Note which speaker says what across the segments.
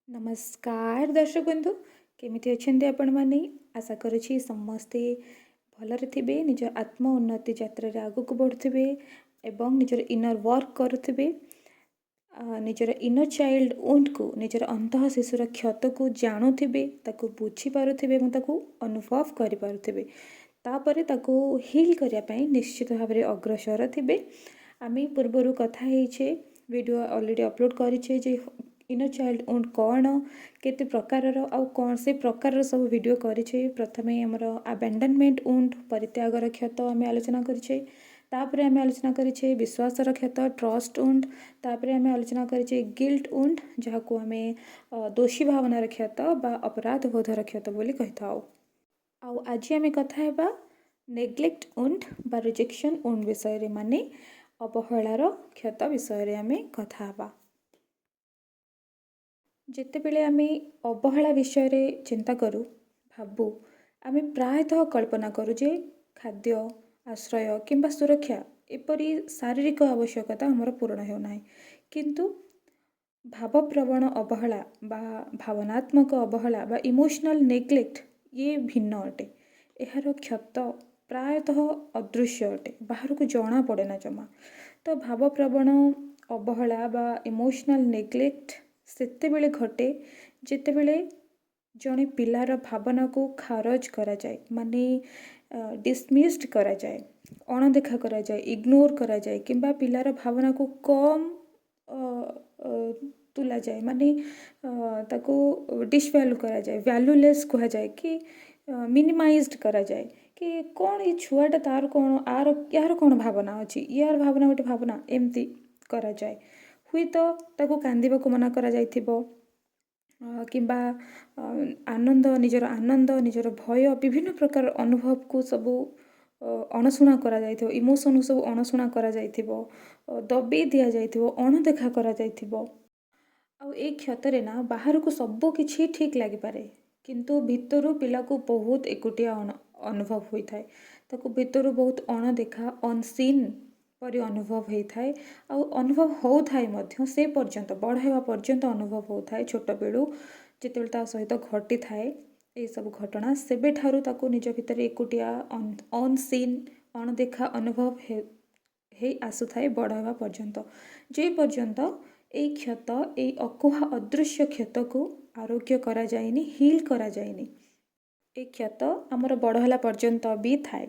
Speaker 1: नमस्कार दर्शक बंधु केमिति अछंती आपण माने आशा करुछि समस्ते भलरे थिबे निज आत्म उन्नति यात्रा रे आगु को बढ़ुथिबे एवं निजर इनर वर्क करुथिबे निजर इनर चाइल्ड वुंड को निजर अंतः शिशुर क्षत को जाणुथिबे ताको बुझी पारुथिबे एवं ताको अनुभव करि पारुथिबे तापरे ताको हील करिया पई निश्चित भाव रे अग्रसर थिबे आमी पूर्वरु कथा हेइछे वीडियो ऑलरेडी अपलोड करिछे जे इनर चाइल्ड वुंड कौन केते प्रकारर आउ कौन से प्रकार सब वीडियो करिछे प्रथमे हमर अबैंडनमेंट वुंड परित्यागर क्षत आम आलोचना करिछे तापरे आम आलोचना करिछे विश्वासर क्षत ट्रस्ट वुंड तापरे आम आलोचना करिछे गिल्ट वुंड जहाँ को आम दोषी भावनार क्षत बा अपराध बोधर क्षत बोली कहिथाउ आउ आज आम कथा हेबा नेग्लेक्ट वुंड बा रिजेक्शन वुंड विषय रे माने अवहेलार क्षत विषय रे आम कथा हेबा जितेबले आम अवहेला विषय रे चिंता करूँ भावु आम प्रायतः कल्पना करूँ जे खाद्य आश्रय किंबा सुरक्षा एपरी शारीरिक आवश्यकता आमर पूर्ण होना किंतु भावप्रवण अवहेला बा भावनात्मक अवहेला बा इमोशनल नेग्लेक्ट ये भिन्न अटे यार क्षत प्रायतः अदृश्य अटे बाहर को जना पड़ेना जमा तो भावप्रवण अवहेला बा इमोशनल नेग्लेक्ट सेतेबेले घटे जेतेबेले जड़े पिलार भावना को खारज करा जाए माने डिसमिस्ड करा जाए अणदेखा करा जाए इग्नोर करा जाए किंबा पिलार भावना को कम तुला जाए माने ताको डिसवैल्यू करा जाए वैल्यूलेस कहा जाए कि मिनिमाइज्ड करा जाए कि कौन ये छुआटा तार कौन आर यार कौन भावना अच्छी यार भावना गोटे भावना एमती करा जाए हुई तो ताको कांदिबा को मना करा जाइथिबो किंबा आनंद निजर भय विभिन्न प्रकार अनुभव को सबू अणशुणा करा जाइथिबो इमोशन सब अणशुणा करा जाइथिबो दबे दिया जाइथिबो अणदेखा करा जाइथिबो आउ ए क्षतरे ना बाहर को सब किछि ठीक लागि पारे किंतु भितरु पिला को बहुत एकुटिया अनुभव होइथाय ताको भितरु बहुत अणदेखा अनसीन परि अनुभव होता है आउ अनुभव होता है मध्य से पर्यंत बड़ होगा पर्यंत अनुभव होता है छोट बेलू जिते ता सहित घटी थाए ये सब घटना सेबे ठारू ताको निज भितर एकुटिया अनसीन अणदेखा अनुभव हे आसुथाए बड़ होगा पर्यंत जे पर्यंत ए क्षत ए अकुहा अदृश्य क्षत को आरोग्य करा जाएनी हील करा जाएनी ए क्षत आमर बड़ होला पर्यंत भी थाए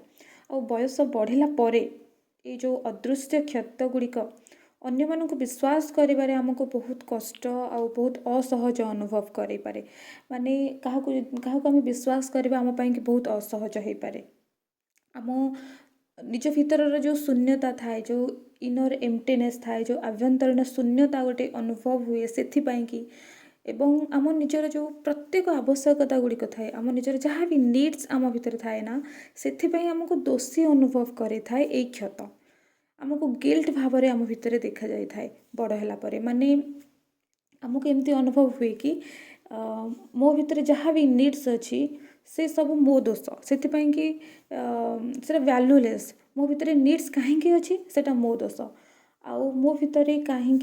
Speaker 1: और बयस बढ़िला परे ये जो अदृश्य क्षत गुड़िक अन्य मानक विश्वास करिबारे हमको बहुत कष्ट आ बहुत असहज अनुभव करे पारे माने काहको आम विश्वास करबा आम पई कि बहुत असहज हो पारे आम निज भीतर जो शून्यता थाए जो इनर एम्प्टीनेस थाए जो आभ्यंतरीण शून्यता गोटे अनुभव हुए से कि एवं आम निजर जो प्रत्येक आवश्यकता गुड़िक थाए आम निजर जहाँ भी नीड्स आम भीतर थाए ना से आमको दोषी अनुभव करे थाए ए क्षत आमको गिल्ट भाव में आम भितर देखा जाए थाए बड़ होला परे माने आमको एमती अनुभव हुए कि मो भितर जहाँ भी नीड्स अच्छी से सब मो दोष से कि सेटा वैल्यूलेस मो भितर नीड्स कहीं अच्छी सेटा मो दोष आउ मो भितर कहीं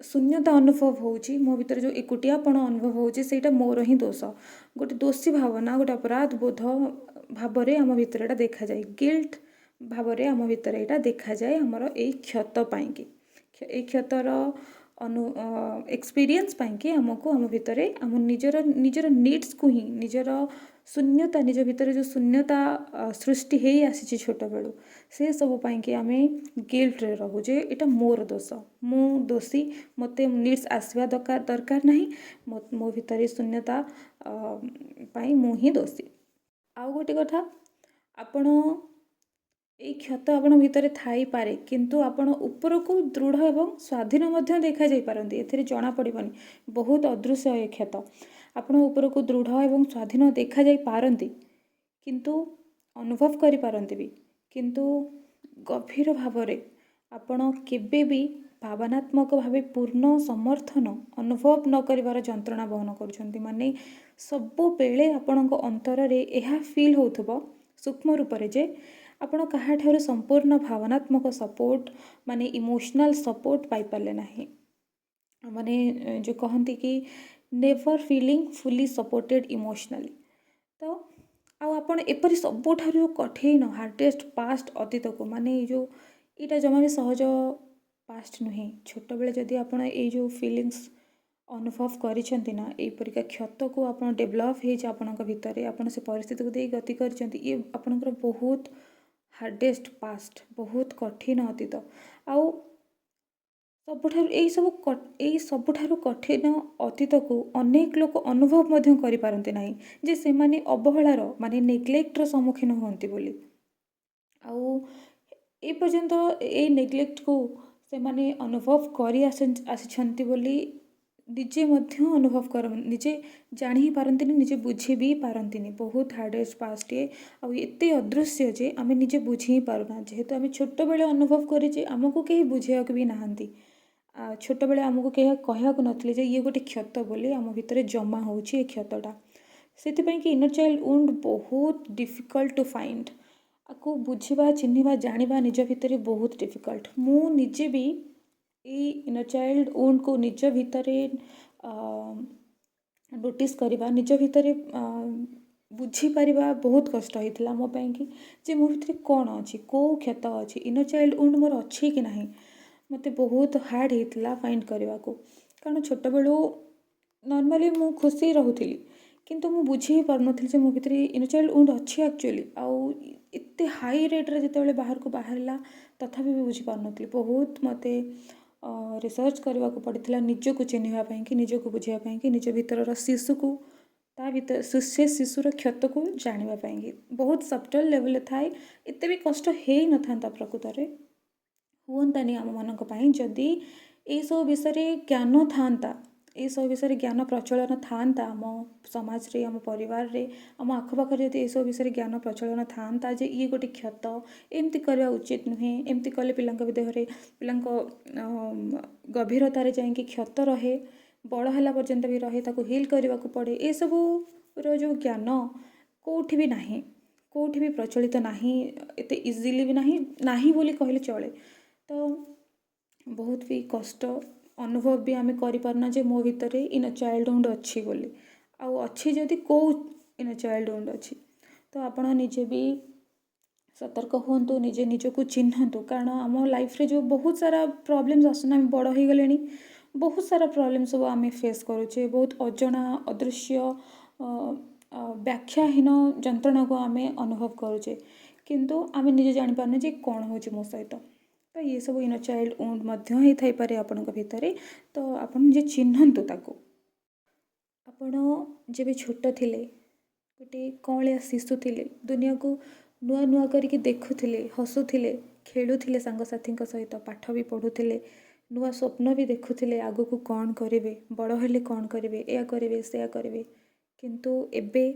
Speaker 1: शून्यता अनुभव होची मो भीतर जो एकुटियापण अनुभव होची सेटा मोर ही दोष गोटे दोषी भावना गोटे अपराध बोध भाव में आम भीतर एटा देखा जाए गिल्ट भाव में आम भीतर एटा देखा जाए आमर ए क्षत पाई ए क्षतर एक्सपीरियंस पाई आमको आम भितर आम निजर नीड्स को ही निजर शून्यता निज भीतर जो शून्यता सृष्टि हो आसी छोट बेलू से सब पाई आम गिल्ट रे रहू जे एटा मोर दोष मु दोषी मते नीड्स आसवा दरकार नहीं मो भीतर शून्यता पाई मु ही दोषी आउ गोटे कथा आपण ये क्षत आपण भितर थाई पारे किंतु आपण ऊपर को दृढ़ एवं स्वाधीन मध्य देखा जाई पारंती एथिरे जना पड़िबनी बहुत अदृश्य ये क्षत आपण ऊपर को दृढ़ एवं स्वाधीन देखा जाई पारंती किंतु अनुभव करि पारंती भी किंतु गभीर भाव में आपण केबे भी भावनात्मक भावे पूर्ण समर्थन अनुभव न करिवार जंत्रणा बहन करुछंती माने सबु बेले आपणक अंतर रे एहा फील होथबो सूक्ष्म रूप रे जे आपण काहाठारु संपूर्ण भावनात्मक सपोर्ट माने इमोशनल सपोर्ट पाई पाले नाही माने जो कहती कि never feeling fully supported emotionally. तो आपण एपरी सबुठारु कठिन हार्डेस्ट पास्ट अतीत को माने जो यहाँ जमा भी सहज पास्ट नुहे छोट बेले जदि आपण ये जो फीलिंग्स अनुभव करिसेंती ना एपरिका क्षत को आपण डेभलप हो आपणक भितर आपण से परिस्थिति को दे गति कर ये आपणकर बहुत हार्डेस्ट पास्ट बहुत कठिन अतीत आउ सबुठारु कठिन अतीत को अनेक लोक अनुभव मध्य करि पारंती नाही जे से माने अवहेलार माने नेग्लेक्टर सम्मुखीन हुअन्ति बोली आउ ए पर्यंत ए नेग्लेक्ट को से माने अनुभव करि आसिछन्ति बोली निजे मध्य अनुभव कर निजे जानी ही पारंतिनी निजे बुझी भी पारंतिनी बहुत हार्डेस्ट पास्ट ये आउ एते अदृश्य जे आमे निजे बुझी ही पारुना जेहेतु आमे छोट बेले अनुभव करिजे आमको केही बुझेयाक भी नाहंती छोट बेले आमको केही कहयाक नथिले जे ये गोटे क्षत बोली आम भितर जमा होउछि ए क्षतटा सेतिपई कि इनर चाइल्ड वुंड बहुत डिफिकल्ट टू फाइंड आपको बुझा चिन्हवा जाना निज भितर बहुत डिफिकल्ट मु निजे भी ये इनर चाइल्ड वुंड को निज भितर नोटिस करवा निज भितर बुझीपर बहुत कष्ट होता मो कि जे मो भितर कौन अच्छी कौ क्षत अच्छी इनर चाइल्ड वुंड मोर अच्छी कि ना मत बहुत हार्ड होता फाइंड करने को कारण छोट बेलू नॉर्मली मु खुशी रहूली किंतु मु बुझी पार नी मो भितर इनर चाइल्ड वुंड अच्छी एक्चुअली आउ एते हाई रेट्रे जिते बाहर को बाहरला तथापि भी बुझी पार नी बहुत मत रिसर्च करने को पड़ता निजक चिन्हवाई कि निजक बुझापी कि निज भीतर शिशु को ता भीतर से शिशुर क्षत को जानापी बहुत सब्टल लेवल थाए एत भी कष्ट हो न था प्रकृत में हुअंतानी आम मानी जदि ये सब विषय ज्ञान था ये सब विषय ज्ञान प्रचलन था आम समाज रे आम परिवार रे आम आखपाख जदि ये सब विषय ज्ञान प्रचलन था जे ये गोटे क्षत एमती करवा उचित नुहे एमती कले पिला देहरे पिला गभीरतार जाकि क्षत रहे बड़ है पर्यंत भी रहे ताको हिल करने को पड़े ये सब जो ज्ञान कौटी भी नहीं कौटी भी प्रचलित नहीं एते इजिली भी नहीं बोली कहले चले तो बहुत भी कष्ट अनुभव भी आम करना जे मो भितर इनर चाइल्ड वुंड अच्छी बोली आउ अच्छी जदि कौ इनर चाइल्ड वुंड अच्छी तो आपण निजे भी सतर्क हुंतु निजे निजको चिन्हतु कारण आम लाइफ रे जो बहुत सारा प्रॉब्लम्स आसना आम बड़ हो गले बहुत सारा प्रॉब्लम सब आम फेस करुचे बहुत अजना अदृश्य व्याख्याहीन जंत्रणा को आम अनुभव करुचे किंतु आम निजे जानी पारने जे कौन हो मो सहित तो ये सब इनर चाइल्ड वुंड मध्य ही थाई पारे आपनका भितरे तो आपन जे चिन्हतु ताको आपण जेबे छोट थिले गोटे कौलिया शिशु थिले दुनिया को नुआ नुआ करके देखुथिले हसुथिले खेलुथिले सांगसाथी सहित पाठ भी पढ़ुथिले नुआ स्वप्न भी देखुथिले आगु को कौन करेंगे बड़ हेले कौन करेंगे या करेंगे से करेंगे किंतु एबे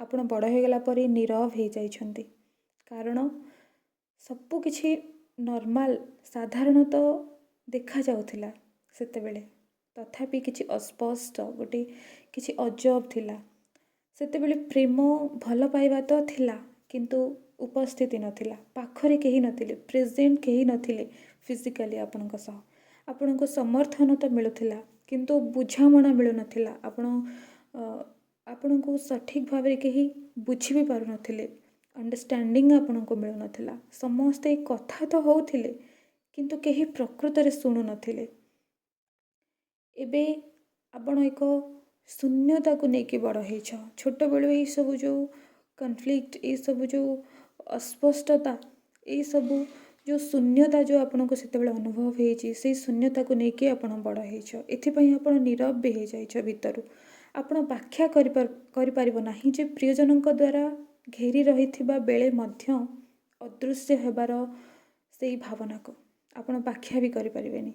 Speaker 1: आपण बड़ हो गला परे नीरव हो जाइछन्ति कारण सबु किछि नॉर्मल साधारणतः देखा जाउथिला सेतेबेले तथापि किछि अस्पष्ट गोटे किछि अजब थिला सेतेबेले प्रेम भल पाइबा तो थिला किंतु उपस्थिति नथिला पाखरे केही नथिले प्रेजेंट केही नथिले फिजिकली आपणक सह आपणको समर्थन तो मिलुथिला किंतु बुझामणा मिलु नथिला आपणको सठिक भाव में केही बुझी भी पारु नथिले अंडरस्टैंडिंग आपणको मिलु नथिला समस्ते कथा तो होउथिले किंतु केही प्रकृत रे सुनु नथिले एबे आपण एक शून्यता को लेकिन बड़ हो छोट बेलू ये सब जो कन्फ्लिक्ट ये सब जो अस्पष्टता ये सब जो शून्यता जो आपन को सेते अनुभव होती से शून्यता को लेकिन आप बड़ हो नीरव भी हो जाइछ भितर आपण व्याख्या करना जे प्रियजन द्वारा घेरी रही बेले मध्य अदृश्य होबार से भावना को आपण व्याख्या भी करें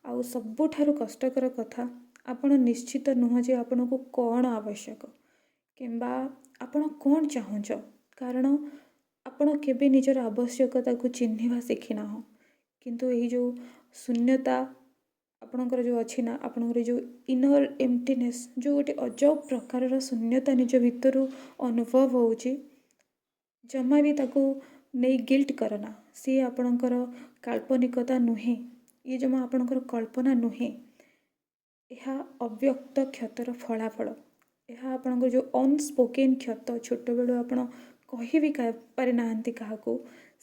Speaker 1: आउ सबुठारु कष्टकर कथा आपण निश्चित नुह जे आपण को कौन आवश्यक किंबा आपण कौन चाहूच कारण आपण केबे निजर आवश्यकता को चिन्हवा शिखिना हो किंतु यही जो शून्यता आपणकर जो अच्छी ना आपणकर जो इनर एम्प्टीनेस जो गोटे अजब प्रकार शून्यता निज भितर अनुभव होउची जमा भी ताको नहीं गिल्ट करना सी आपणकर काल्पनिकता नुहे ये जमा आपणकर कल्पना नुहे ଏହା ଅବ୍ୟକ୍ତ କ୍ଷତର ଫଳାଫଳ। ଏହା ଆପଣଙ୍କର ଯେଉଁ ଅନସ୍ପୋକେନ୍ କ୍ଷତ, ଛୋଟବେଳୁ ଆପଣ କହି ବି ପାରିନାହାନ୍ତି କାହାକୁ,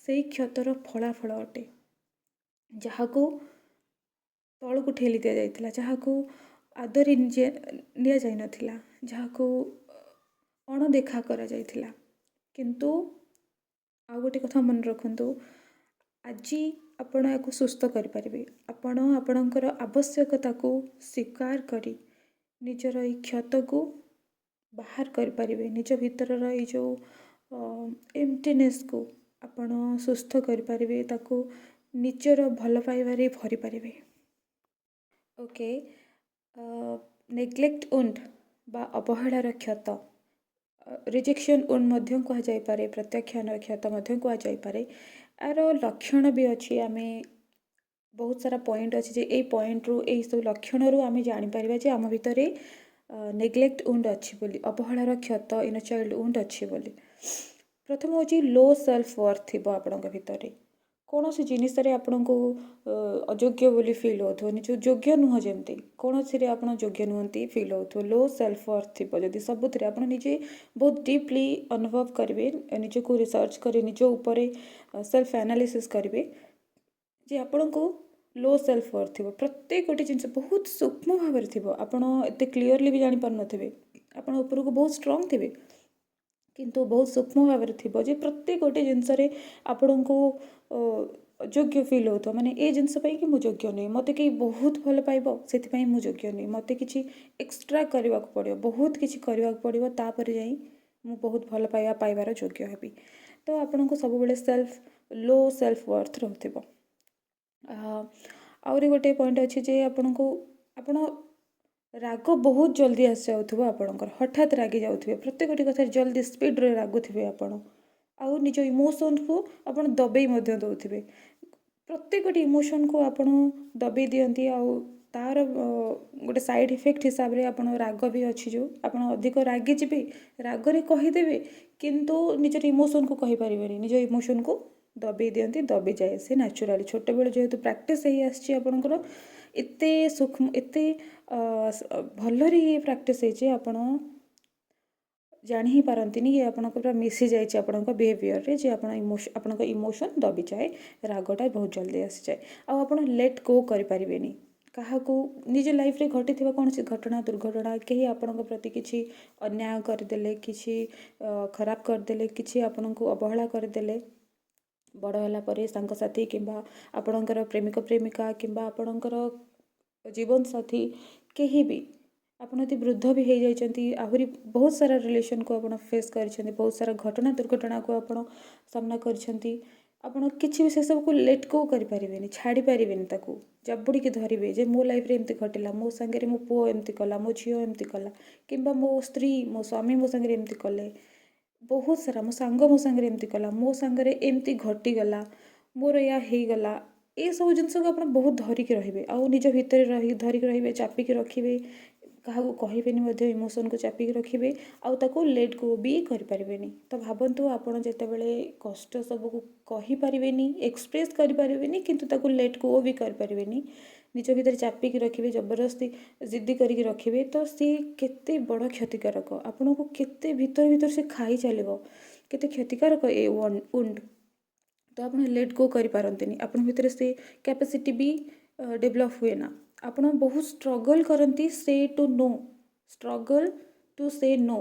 Speaker 1: ସେଇ କ୍ଷତର ଫଳାଫଳ ଅଟେ, ଯାହାକୁ ତଳକୁ ଠେଲି ଦିଆଯାଇଥିଲା, ଯାହାକୁ ଆଦରି ନିଆଯାଇନଥିଲା, ଯାହାକୁ ଅଣଦେଖା କରାଯାଇଥିଲା। କିନ୍ତୁ ଆଉ ଗୋଟେ କଥା ମନେ ରଖନ୍ତୁ, ଆଜି ଆପଣ ୟାକୁ ସୁସ୍ଥ କରିପାରିବେ। ଆପଣ ଆପଣଙ୍କର ଆବଶ୍ୟକତାକୁ ସ୍ୱୀକାର କରି ନିଜର ଏଇ କ୍ଷତକୁ ବାହାର କରିପାରିବେ। ନିଜ ଭିତରର ଏଇ ଯେଉଁ ଏମ୍ପଟିନେସ୍କୁ ଆପଣ ସୁସ୍ଥ କରିପାରିବେ, ତାକୁ ନିଜର ଭଲ ପାଇବାରେ ଭରିପାରିବେ। ଓକେ, ନେଗ୍ଲେକ୍ଟ ଉଣ୍ଡ ବା ଅବହେଳାର କ୍ଷତ, ରିଜେକ୍ସନ୍ ଉଣ୍ଡ ମଧ୍ୟ କୁହାଯାଇପାରେ, ପ୍ରତ୍ୟାଖ୍ୟାନର କ୍ଷତ ମଧ୍ୟ କୁହାଯାଇପାରେ। ଆର ଲକ୍ଷଣ ବି ଅଛି। ଆମେ ବହୁତ ସାରା ପଏଣ୍ଟ ଅଛି ଯେ ଏଇ ପଏଣ୍ଟରୁ, ଏଇସବୁ ଲକ୍ଷଣରୁ ଆମେ ଜାଣିପାରିବା ଯେ ଆମ ଭିତରେ ନେଗ୍ଲେକ୍ଟ ଉଣ୍ଡ ଅଛି ବୋଲି, ଅବହେଳାର କ୍ଷତ, ଇନର ଚାଇଲ୍ଡ ଉଣ୍ଡ ଅଛି ବୋଲି। ପ୍ରଥମ ହେଉଛି ଲୋ ସେଲ୍ଫ ୱର୍ଥ ଥିବ ଆପଣଙ୍କ ଭିତରେ। କୌଣସି ଜିନିଷରେ ଆପଣଙ୍କୁ ଅଯୋଗ୍ୟ ବୋଲି ଫିଲ୍ ହେଉଥିବ, ନିଜ ଯୋଗ୍ୟ ନୁହଁ, ଯେମିତି କୌଣସିରେ ଆପଣ ଯୋଗ୍ୟ ନୁହନ୍ତି ଫିଲ୍ ହେଉଥିବ। ଲୋ ସେଲ୍ଫ ୱର୍ଥ ଥିବ ଯଦି ସବୁଥିରେ, ଆପଣ ନିଜେ ବହୁତ ଡିପ୍ଲି ଅନୁଭବ କରିବେ, ନିଜକୁ ରିସର୍ଚ୍ଚ କରି ନିଜ ଉପରେ ସେଲ୍ଫ ଆନାଲିସିସ୍ କରିବେ ଯେ ଆପଣଙ୍କୁ ଲୋ ସେଲ୍ଫ ୱର୍ଥ ଥିବ। ପ୍ରତ୍ୟେକ ଗୋଟେ ଜିନିଷ ବହୁତ ସୂକ୍ଷ୍ମ ଭାବରେ ଥିବ, ଆପଣ ଏତେ କ୍ଲିଅରଲି ବି ଜାଣିପାରୁନଥିବେ। ଆପଣ ଉପରକୁ ବହୁତ ଷ୍ଟ୍ରଙ୍ଗ ଥିବେ, କିନ୍ତୁ ବହୁତ ସୂକ୍ଷ୍ମ ଭାବରେ ଥିବ ଯେ ପ୍ରତ୍ୟେକ ଗୋଟେ ଜିନିଷରେ ଆପଣଙ୍କୁ ଯୋଗ୍ୟ ଫିଲ୍ ହେଉଥିବ। ମାନେ ଏ ଜିନିଷ ପାଇଁକି ମୁଁ ଯୋଗ୍ୟ ନୁହେଁ, ମୋତେ କେହି ବହୁତ ଭଲ ପାଇବ ସେଥିପାଇଁ ମୁଁ ଯୋଗ୍ୟ ନୁହେଁ, ମୋତେ କିଛି ଏକ୍ସଟ୍ରା କରିବାକୁ ପଡ଼ିବ, ବହୁତ କିଛି କରିବାକୁ ପଡ଼ିବ, ତାପରେ ଯାଇ ମୁଁ ବହୁତ ଭଲ ପାଇବାର ଯୋଗ୍ୟ ହେବି। ତ ଆପଣଙ୍କୁ ସବୁବେଳେ ଲୋ ସେଲ୍ଫ ୱର୍ଥ ରହୁଥିବ। ଆହୁରି ଗୋଟେ ପଏଣ୍ଟ ଅଛି ଯେ ଆପଣ ରାଗ ବହୁତ ଜଲ୍ଦି ଆସିଯାଉଥିବ ଆପଣଙ୍କର, ହଠାତ୍ ରାଗି ଯାଉଥିବେ, ପ୍ରତ୍ୟେକଟି କଥାରେ ଜଲ୍ଦି ସ୍ପିଡ଼ରେ ରାଗୁଥିବେ ଆପଣ। ଆଉ ନିଜ ଇମୋସନ୍କୁ ଆପଣ ଦବେଇ ମଧ୍ୟ ଦେଉଥିବେ। ପ୍ରତ୍ୟେକଟି ଇମୋସନ୍କୁ ଆପଣ ଦବେଇ ଦିଅନ୍ତି। ଆଉ ତା'ର ଗୋଟେ ସାଇଡ଼୍ ଇଫେକ୍ଟ ହିସାବରେ ଆପଣ ରାଗ ବି ଅଛି, ଯେଉଁ ଆପଣ ଅଧିକ ରାଗିଯିବେ, ରାଗରେ କହିଦେବେ, କିନ୍ତୁ ନିଜର ଇମୋସନ୍କୁ କହିପାରିବେନି, ନିଜ ଇମୋସନ୍କୁ ଦବେଇ ଦିଅନ୍ତି, ଦବିଯାଏ ସେ ନ୍ୟାଚୁରାଲି। ଛୋଟବେଳୁ ଯେହେତୁ ପ୍ରାକ୍ଟିସ୍ ହେଇ ଆସିଛି ଆପଣଙ୍କର, ଏତେ ସୂକ୍ଷ୍ମ, ଏତେ ଭଲରେ ପ୍ରାକ୍ଟିସ୍ ହେଇଛି, ଆପଣ ଜାଣି ହିଁ ପାରନ୍ତିନି କି ଆପଣଙ୍କ ପୁରା ମିଶିଯାଇଛି ଆପଣଙ୍କ ବିହେଭିଅରରେ, ଯେ ଆପଣଙ୍କ ଇମୋସନ୍ ଦବିଯାଏ, ରାଗଟା ବହୁତ ଜଲ୍ଦି ଆସିଯାଏ। ଆଉ ଆପଣ ଲେଟ୍ ଗୋ କରିପାରିବେନି କାହାକୁ। ନିଜ ଲାଇଫ୍ରେ ଘଟିଥିବା କୌଣସି ଘଟଣା, ଦୁର୍ଘଟଣା, କେହି ଆପଣଙ୍କ ପ୍ରତି କିଛି ଅନ୍ୟାୟ କରିଦେଲେ, କିଛି ଖରାପ କରିଦେଲେ, କିଛି ଆପଣଙ୍କୁ ଅବହେଳା କରିଦେଲେ, ବଡ଼ ହେଲା ପରେ ସାଙ୍ଗସାଥି କିମ୍ବା ଆପଣଙ୍କର ପ୍ରେମିକ ପ୍ରେମିକା କିମ୍ବା ଆପଣଙ୍କର ଜୀବନସାଥୀ, କେହି ବି, ଆପଣ ଯଦି ବୃଦ୍ଧ ବି ହେଇଯାଇଛନ୍ତି, ଆହୁରି ବହୁତ ସାରା ରିଲେସନ୍କୁ ଆପଣ ଫେସ୍ କରିଛନ୍ତି, ବହୁତ ସାରା ଘଟଣା ଦୁର୍ଘଟଣାକୁ ଆପଣ ସାମ୍ନା କରିଛନ୍ତି, ଆପଣ କିଛି ବି ସେସବୁକୁ ଲେଟ୍ ଗୋ କରିପାରିବେନି, ଛାଡ଼ିପାରିବେନି, ତାକୁ ଜାବୁଡ଼ିକି ଧରିବେ ଯେ ମୋ ଲାଇଫ୍ରେ ଏମିତି ଘଟିଲା, ମୋ ସାଙ୍ଗରେ ମୋ ପୁଅ ଏମିତି କଲା, ମୋ ଝିଅ ଏମିତି କଲା, କିମ୍ବା ମୋ ସ୍ତ୍ରୀ, ମୋ ସ୍ୱାମୀ ମୋ ସାଙ୍ଗରେ ଏମିତି କଲେ, ବହୁତ ସାରା ମୋ ସାଙ୍ଗ ମୋ ସାଙ୍ଗରେ ଏମିତି କଲା, ମୋ ସାଙ୍ଗରେ ଏମିତି ଘଟିଗଲା, ମୋର ଏହା ହେଇଗଲା। ଏସବୁ ଜିନିଷକୁ ଆପଣ ବହୁତ ଧରିକି ରହିବେ, ଆଉ ନିଜ ଭିତରେ ଧରିକି ରହିବେ, ଚାପିକି ରଖିବେ, କାହାକୁ କହିବେନି ମଧ୍ୟ, ଇମୋସନ୍କୁ ଚାପିକି ରଖିବେ, ଆଉ ତାକୁ ଲେଟ୍ ଗୋ ବି କରିପାରିବେନି। ତ ଭାବନ୍ତୁ, ଆପଣ ଯେତେବେଳେ କଷ୍ଟ ସବୁକୁ କହିପାରିବେନି, ଏକ୍ସପ୍ରେସ୍ କରିପାରିବେନି, କିନ୍ତୁ ତାକୁ ଲେଟ୍ ଗୋ ବି କରିପାରିବେନି, ନିଜ ଭିତରେ ଚାପିକି ରଖିବେ, ଜବରଦସ୍ତି ଜିଦ୍ଦି କରିକି ରଖିବେ, ତ ସିଏ କେତେ ବଡ଼ କ୍ଷତିକାରକ, ଆପଣଙ୍କୁ କେତେ ଭିତରେ ସେ ଖାଇ ଚାଲିବ, କେତେ କ୍ଷତିକାରକ ଏ ଉଣ୍ଡ। ତ ଆପଣ ଲେଟ୍ ଗୋ କରିପାରନ୍ତିନି, ଆପଣଙ୍କ ଭିତରେ ସେ କ୍ୟାପାସିଟି ବି ଡେଭଲପ୍ ହୁଏ ନା। ଆପଣ ବହୁତ ଷ୍ଟ୍ରଗଲ୍ କରନ୍ତି ଷ୍ଟ୍ରଗଲ୍ ଟୁ ସେ ନୋ।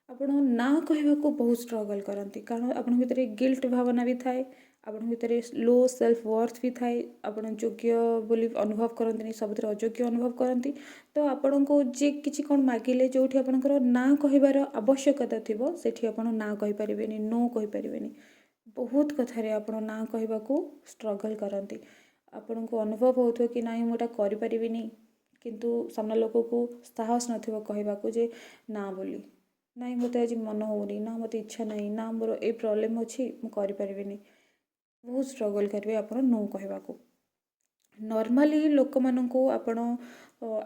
Speaker 1: ଆପଣ ନା କହିବାକୁ ବହୁତ ଷ୍ଟ୍ରଗଲ୍ କରନ୍ତି, କାରଣ ଆପଣଙ୍କ ଭିତରେ ଗିଲ୍ଟ ଭାବନା ବି ଥାଏ, ଆପଣଙ୍କ ଭିତରେ ଲୋ ସେଲ୍ଫ ୱର୍ଥ ବି ଥାଏ, ଆପଣ ଯୋଗ୍ୟ ବୋଲି ଅନୁଭବ କରନ୍ତିନି, ସବୁଥିରେ ଅଯୋଗ୍ୟ ଅନୁଭବ କରନ୍ତି। ତ ଆପଣଙ୍କୁ ଯିଏ କିଛି କ'ଣ ମାଗିଲେ, ଯେଉଁଠି ଆପଣଙ୍କର ନା କହିବାର ଆବଶ୍ୟକତା ଥିବ, ସେଠି ଆପଣ ନା କହିପାରିବେନି, ନୋ କହିପାରିବେନି। ବହୁତ କଥାରେ ଆପଣ ନା କହିବାକୁ ଷ୍ଟ୍ରଗଲ୍ କରନ୍ତି। ଆପଣଙ୍କୁ ଅନୁଭବ ହେଉଥିବ କି ନାଇଁ ମୁଁ ଏଇଟା କରିପାରିବିନି, କିନ୍ତୁ ସାମ୍ନା ଲୋକକୁ ସାହସ ନଥିବ କହିବାକୁ ଯେ ନା ବୋଲି, ନାଇଁ ମୋତେ ଆଜି ମନ ହେଉନି, ନା ମୋତେ ଇଚ୍ଛା ନାହିଁ, ନା ମୋର ଏଇ ପ୍ରୋବ୍ଲେମ୍ ଅଛି, ମୁଁ କରିପାରିବିନି। ବହୁତ ଷ୍ଟ୍ରଗଲ୍ କରିବେ ଆପଣ ନୋ କହିବାକୁ। ନର୍ମାଲି ଲୋକମାନଙ୍କୁ ଆପଣ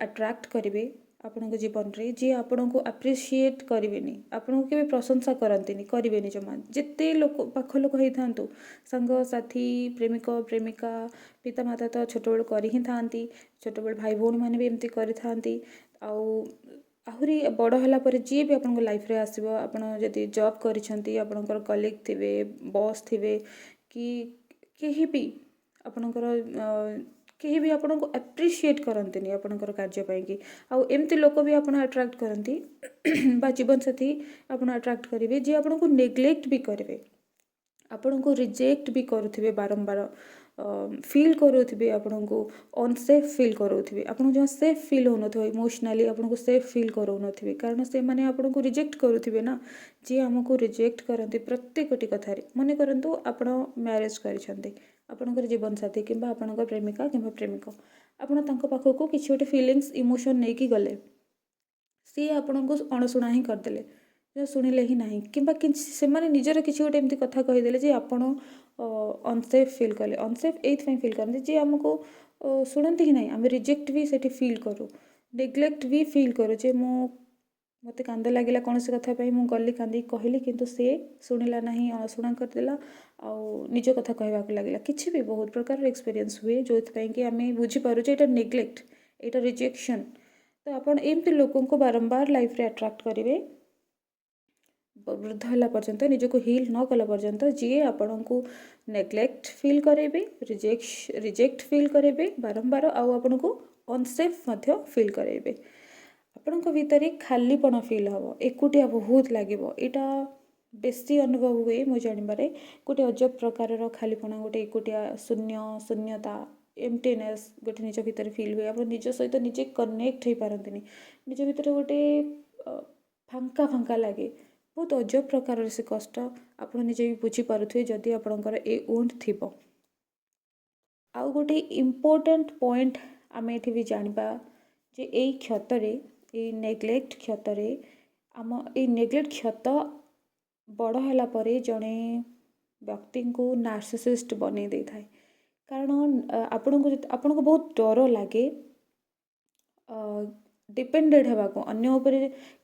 Speaker 1: ଆଟ୍ରାକ୍ଟ କରିବେ, ଆପଣଙ୍କ ଜୀବନରେ ଯିଏ ଆପଣଙ୍କୁ ଆପ୍ରିସିଏଟ୍ କରିବେନି, ଆପଣଙ୍କୁ କେବେ ପ୍ରଶଂସା କରନ୍ତିନି, କରିବେନି ଜମା। ଯେତେ ଲୋକ ପାଖ ଲୋକ ହେଇଥାନ୍ତୁ, ସାଙ୍ଗସାଥି, ପ୍ରେମିକ ପ୍ରେମିକା, ପିତାମାତା ତ ଛୋଟବେଳୁ କରି ହିଁ ଥାଆନ୍ତି, ଛୋଟବେଳୁ ଭାଇ ଭଉଣୀମାନେ ବି ଏମିତି କରିଥାନ୍ତି। ଆଉ ଆହୁରି ବଡ଼ ହେଲା ପରେ ଯିଏ ବି ଆପଣଙ୍କ ଲାଇଫ୍ରେ ଆସିବ, ଆପଣ ଯଦି ଜବ୍ କରିଛନ୍ତି, ଆପଣଙ୍କର କଲିଗ୍ ଥିବେ, ବସ୍ ଥିବେ, କି କେହି ବି ଆପଣଙ୍କର କେହି ବି ଆପଣଙ୍କୁ ଆପ୍ରିସିଏଟ୍ କରନ୍ତିନି ଆପଣଙ୍କର କାର୍ଯ୍ୟ ପାଇଁକି। ଆଉ ଏମିତି ଲୋକ ବି ଆପଣ ଆଟ୍ରାକ୍ଟ କରନ୍ତି ବା ଜୀବନସାଥୀ ଆପଣ ଆଟ୍ରାକ୍ଟ କରିବେ ଯିଏ ଆପଣଙ୍କୁ ନେଗ୍ଲେକ୍ଟ ବି କରିବେ, ଆପଣଙ୍କୁ ରିଜେକ୍ଟ ବି କରୁଥିବେ ବାରମ୍ବାର, ଫିଲ୍ କରୁଥିବେ, ଆପଣଙ୍କୁ ଅନସେଫ୍ ଫିଲ୍ କରାଉଥିବେ, ଆପଣଙ୍କୁ ଜମା ସେଫ୍ ଫିଲ୍ ହେଉନଥିବ, ଇମୋସନାଲି ଆପଣଙ୍କୁ ସେଫ୍ ଫିଲ୍ କରାଉନଥିବେ, କାରଣ ସେମାନେ ଆପଣଙ୍କୁ ରିଜେକ୍ଟ କରୁଥିବେ ନା। ଯିଏ ଆମକୁ ରିଜେକ୍ଟ କରନ୍ତି ପ୍ରତ୍ୟେକଟି କଥାରେ, ମନେ କରନ୍ତୁ ଆପଣ ମ୍ୟାରେଜ୍ କରିଛନ୍ତି, ଆପଣଙ୍କର ଜୀବନସାଥୀ କିମ୍ବା ଆପଣଙ୍କ ପ୍ରେମିକା କିମ୍ବା ପ୍ରେମିକ, ଆପଣ ତାଙ୍କ ପାଖକୁ କିଛି ଗୋଟେ ଫିଲିଙ୍ଗସ୍ ଇମୋସନ୍ ନେଇକି ଗଲେ, ସିଏ ଆପଣଙ୍କୁ ଅଣଶୁଣା ହିଁ କରିଦେଲେ, ଶୁଣିଲେ ହିଁ ନାହିଁ, କିମ୍ବା କିଛି ସେମାନେ ନିଜର କିଛି ଗୋଟେ ଏମିତି କଥା କହିଦେଲେ ଯେ ଆପଣ ଅନସେଫ୍ ଫିଲ୍ କଲେ। ଅନସେଫ୍ ଏଇଥିପାଇଁ ଫିଲ୍ କରନ୍ତି ଯେ ଆମକୁ ଶୁଣନ୍ତି ହିଁ ନାହିଁ, ଆମେ ରିଜେକ୍ଟ ବି ସେଠି ଫିଲ୍ କରୁ, ନେଗ୍ଲେକ୍ଟ ବି ଫିଲ୍ କରୁ, ଯେ ମୋତେ କାନ୍ଦ ଲାଗିଲା କୌଣସି କଥା ପାଇଁ, ମୁଁ ଗଲି କାନ୍ଦିକି କହିଲି କିନ୍ତୁ ସେ ଶୁଣିଲା ନାହିଁ, ଅଣଶୁଣା କରିଦେଲା, ଆଉ ନିଜ କଥା କହିବାକୁ ଲାଗିଲା। କିଛି ବି ବହୁତ ପ୍ରକାରର ଏକ୍ସପିରିଏନ୍ସ ହୁଏ ଯେଉଁଥିପାଇଁ କି ଆମେ ବୁଝିପାରୁ ଯେ ଏଇଟା ନେଗ୍ଲେକ୍ଟ, ଏଇଟା ରିଜେକ୍ସନ୍। ତ ଆପଣ ଏମିତି ଲୋକଙ୍କୁ ବାରମ୍ବାର ଲାଇଫ୍ରେ ଆଟ୍ରାକ୍ଟ କରିବେ ବୃଦ୍ଧ ହେଲା ପର୍ଯ୍ୟନ୍ତ, ନିଜକୁ ହିଲ୍ ନ କଲା ପର୍ଯ୍ୟନ୍ତ, ଯିଏ ଆପଣଙ୍କୁ ନେଗ୍ଲେକ୍ଟ ଫିଲ୍ କରେଇବେ, ରିଜେକ୍ଟ ଫିଲ୍ କରେଇବେ ବାରମ୍ବାର, ଆଉ ଆପଣଙ୍କୁ ଅନସେଫ୍ ମଧ୍ୟ ଫିଲ୍ କରେଇବେ। ଆପଣଙ୍କ ଭିତରେ ଖାଲିପଣ ଫିଲ୍ ହେବ, ଏକୁଟିଆ ବହୁତ ଲାଗିବ। ଏଇଟା ବେଶୀ ଅନୁଭବ ହୁଏ ମୁଁ ଜାଣିବାରେ, ଗୋଟେ ଅଜବ ପ୍ରକାରର ଖାଲିପଣ, ଗୋଟେ ଏକୁଟିଆ ଶୂନ୍ୟତା, ଏମ୍ପଟିନେସ୍ ଗୋଟେ ନିଜ ଭିତରେ ଫିଲ୍ ହୁଏ। ଆପଣ ନିଜ ସହିତ ନିଜେ କନେକ୍ଟ ହେଇପାରନ୍ତିନି, ନିଜ ଭିତରେ ଗୋଟେ ଫାଙ୍କା ଫାଙ୍କା ଲାଗେ, ବହୁତ ଅଜବ ପ୍ରକାରର ସେ କଷ୍ଟ ଆପଣ ନିଜେ ବି ବୁଝିପାରୁଥିବେ ଯଦି ଆପଣଙ୍କର ଏ ୱୁଣ୍ଡ ଥିବ। ଆଉ ଗୋଟେ ଇମ୍ପୋର୍ଟାଣ୍ଟ ପଏଣ୍ଟ ଆମେ ଏଠି ବି ଜାଣିବା ଯେ ଏଇ କ୍ଷତରେ, ଏଇ ନେଗ୍ଲେକ୍ଟ କ୍ଷତରେ, ଏଇ ନେଗ୍ଲେକ୍ଟ କ୍ଷତ ବଡ଼ ହେଲା ପରେ ଜଣେ ବ୍ୟକ୍ତିଙ୍କୁ ନାର୍ସିସିଷ୍ଟ ବନେଇ ଦେଇଥାଏ। କାରଣ ଆପଣଙ୍କୁ ବହୁତ ଡର ଲାଗେ ଡିପେଣ୍ଡେଡ଼ ହେବାକୁ, ଅନ୍ୟ ଉପରେ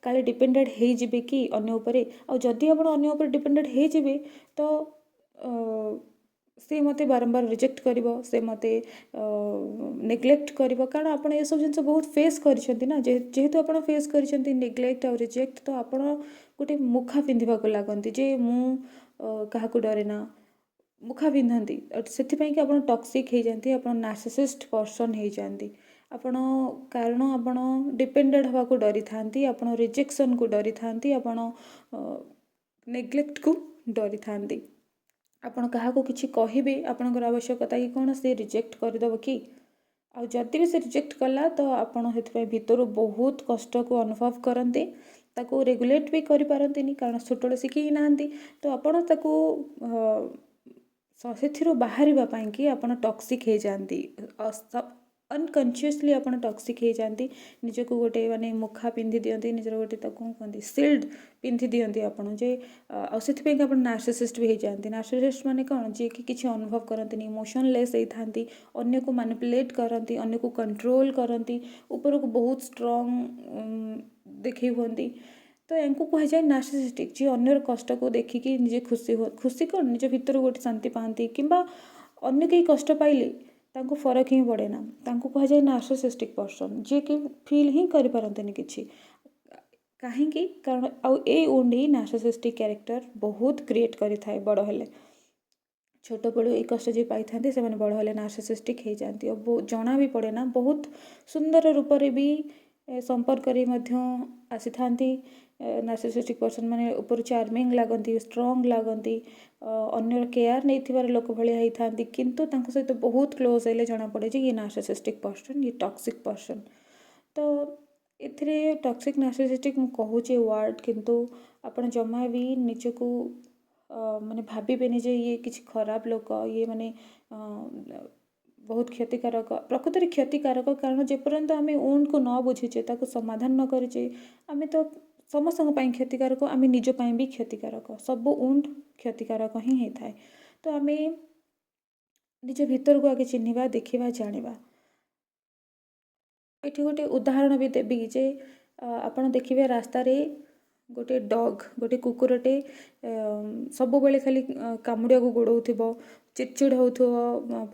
Speaker 1: କାଳେ ଡିପେଣ୍ଡେଡ଼ ହେଇଯିବେ କି ଅନ୍ୟ ଉପରେ, ଆଉ ଯଦି ଆପଣ ଅନ୍ୟ ଉପରେ ଡିପେଣ୍ଡେଡ଼ ହେଇଯିବେ ତ ସେ ମୋତେ ବାରମ୍ବାର ରିଜେକ୍ଟ କରିବ, ସେ ମୋତେ ନେଗ୍ଲେକ୍ଟ କରିବ, କାରଣ ଆପଣ ଏସବୁ ଜିନିଷ ବହୁତ ଫେସ୍ କରିଛନ୍ତି ନା। ଯେହେତୁ ଆପଣ ଫେସ୍ କରିଛନ୍ତି ନେଗ୍ଲେକ୍ଟ ଆଉ ରିଜେକ୍ଟ, ତ ଆପଣ ଗୋଟେ ମୁଖା ପିନ୍ଧିବାକୁ ଲାଗନ୍ତି ଯେ ମୁଁ କାହାକୁ ଡରେ ନା, ମୁଖା ପିନ୍ଧନ୍ତି, ସେଥିପାଇଁ କି ଆପଣ ଟକ୍ସିକ୍ ହେଇଯାନ୍ତି, ଆପଣ ନାର୍ସିସିଷ୍ଟ ପର୍ସନ୍ ହେଇଯାନ୍ତି। କାରଣ ଆପଣ ଡିପେଣ୍ଡେଡ଼ ହେବାକୁ ଡରିଥାନ୍ତି, ଆପଣ ରିଜେକ୍ସନ୍କୁ ଡରିଥାନ୍ତି, ଆପଣ ନେଗ୍ଲେକ୍ଟକୁ ଡରିଥାନ୍ତି। ଆପଣ କାହାକୁ କିଛି କହିବେ, ଆପଣଙ୍କର ଆବଶ୍ୟକତା କି କ'ଣ, ସେ ରିଜେକ୍ଟ କରିଦେବ କି, ଆଉ ଯଦି ବି ସେ ରିଜେକ୍ଟ କଲା ତ ଆପଣ ସେଥିପାଇଁ ଭିତରୁ ବହୁତ କଷ୍ଟକୁ ଅନୁଭବ କରନ୍ତି, ତାକୁ ରେଗୁଲେଟ୍ ବି କରିପାରନ୍ତିନି, କାରଣ ଛୋଟବେଳେ ଶିଖି ହିଁ ନାହାନ୍ତି। ତ ଆପଣ ତାକୁ ସେଥିରୁ ବାହାରିବା ପାଇଁକି ଆପଣ ଟକ୍ସିକ୍ ହେଇଯାନ୍ତି, ଅନକନସିୟସଲି ଆପଣ ଟକ୍ସିକ୍ ହେଇଯାନ୍ତି, ନିଜକୁ ଗୋଟେ ମାନେ ମୁଖା ପିନ୍ଧି ଦିଅନ୍ତି, ନିଜର ଗୋଟେ ତାକୁ କ'ଣ କୁହନ୍ତି ସିଲ୍ଡ ପିନ୍ଧି ଦିଅନ୍ତି ଆପଣ, ଯେ ଆଉ ସେଥିପାଇଁକି ଆପଣ ନାର୍ସିସିଷ୍ଟ ବି ହେଇଯାନ୍ତି। ନାର୍ସିସିଷ୍ଟ ମାନେ କ'ଣ, ଯିଏକି କିଛି ଅନୁଭବ କରନ୍ତିନି, ଇମୋସନଲେସ୍ ହେଇଥାନ୍ତି, ଅନ୍ୟକୁ ମ୍ୟାନିପୁଲେଟ୍ କରନ୍ତି, ଅନ୍ୟକୁ କଣ୍ଟ୍ରୋଲ୍ କରନ୍ତି, ଉପରକୁ ବହୁତ ଷ୍ଟ୍ରଙ୍ଗ ଦେଖେଇ ହୁଅନ୍ତି। ତ ୟାଙ୍କୁ କୁହାଯାଏ ନାର୍ସିସିଷ୍ଟିକ୍, ଯିଏ ଅନ୍ୟର କଷ୍ଟକୁ ଦେଖିକି ନିଜେ ଖୁସି କ'ଣ, ନିଜ ଭିତରୁ ଗୋଟେ ଶାନ୍ତି ପାଆନ୍ତି, କିମ୍ବା ଅନ୍ୟ କେହି କଷ୍ଟ ପାଇଲେ ତାଙ୍କୁ ଫରକ ହିଁ ପଡ଼େ ନା, ତାଙ୍କୁ କୁହାଯାଏ ନାର୍ସିସିଷ୍ଟିକ୍ ପର୍ସନ୍, ଯିଏକି ଫିଲ୍ ହିଁ କରିପାରନ୍ତିନି କିଛି। କାହିଁକି, କାରଣ ଆଉ ଏଇ ୱୁଣ୍ଡ ହିଁ ନାର୍ସିସିଷ୍ଟିକ୍ କ୍ୟାରେକ୍ଟର ବହୁତ କ୍ରିଏଟ୍ କରିଥାଏ ବଡ଼ ହେଲେ। ଛୋଟବେଳୁ ଏଇ କଷ୍ଟ ଯିଏ ପାଇଥାନ୍ତି ସେମାନେ ବଡ଼ ହେଲେ ନାର୍ସିସିଷ୍ଟିକ୍ ହେଇଯାନ୍ତି, ଆଉ ଜଣା ବି ପଡ଼େ ନା, ବହୁତ ସୁନ୍ଦର ରୂପରେ ବି ସମ୍ପର୍କରେ ମଧ୍ୟ ଆସିଥାନ୍ତି। ନାର୍ସିସିଷ୍ଟିକ୍ ପର୍ସନ୍ ମାନେ ଉପରୁ ଚାର୍ମିଂ ଲାଗନ୍ତି, ଷ୍ଟ୍ରଙ୍ଗ ଲାଗନ୍ତି, ଅନ୍ୟର କେୟାର ନେଇଥିବାର ଲୋକ ଭଳିଆ ହେଇଥାନ୍ତି, କିନ୍ତୁ ତାଙ୍କ ସହିତ ବହୁତ କ୍ଲୋଜ୍ ହେଲେ ଜଣାପଡ଼େ ଯେ ଇଏ ନାର୍ସିସିଷ୍ଟିକ୍ ପର୍ସନ୍, ଇଏ ଟକ୍ସିକ୍ ପର୍ସନ୍। ତ ଏଥିରେ ଟକ୍ସିକ୍ ନାର୍ସିସିଷ୍ଟିକ୍ ମୁଁ କହୁଛି ୱାର୍ଡ଼, କିନ୍ତୁ ଆପଣ ଜମା ବି ନିଜକୁ ମାନେ ଭାବିବେନି ଯେ ଇଏ କିଛି ଖରାପ ଲୋକ, ଇଏ ମାନେ ବହୁତ କ୍ଷତିକାରକ, ପ୍ରକୃତରେ କ୍ଷତିକାରକ, କାରଣ ଯେପର୍ଯ୍ୟନ୍ତ ଆମେ ୱୁଣ୍ଡକୁ ନ ବୁଝିଛେ, ତାକୁ ସମାଧାନ ନ କରିଛେ, ଆମେ ତ ସମସ୍ତଙ୍କ ପାଇଁ କ୍ଷତିକାରକ, ଆମେ ନିଜ ପାଇଁ ବି କ୍ଷତିକାରକ, ସବୁ ୱୁଣ୍ଡ କ୍ଷତିକାରକ ହିଁ ହେଇଥାଏ। ତ ଆମେ ନିଜ ଭିତରକୁ ଆଗେ ଚିହ୍ନିବା, ଦେଖିବା, ଜାଣିବା। ଏଠି ଗୋଟେ ଉଦାହରଣ ବି ଦେବି ଯେ ଆପଣ ଦେଖିବେ ରାସ୍ତାରେ ଗୋଟେ ଡଗ୍ ଗୋଟେ କୁକୁରଟେ ସବୁବେଳେ ଖାଲି କାମୁଡ଼ିବାକୁ ଗୋଡ଼ଉଥିବ, ଚିଡ଼ଚିଡ଼ ହେଉଥିବ,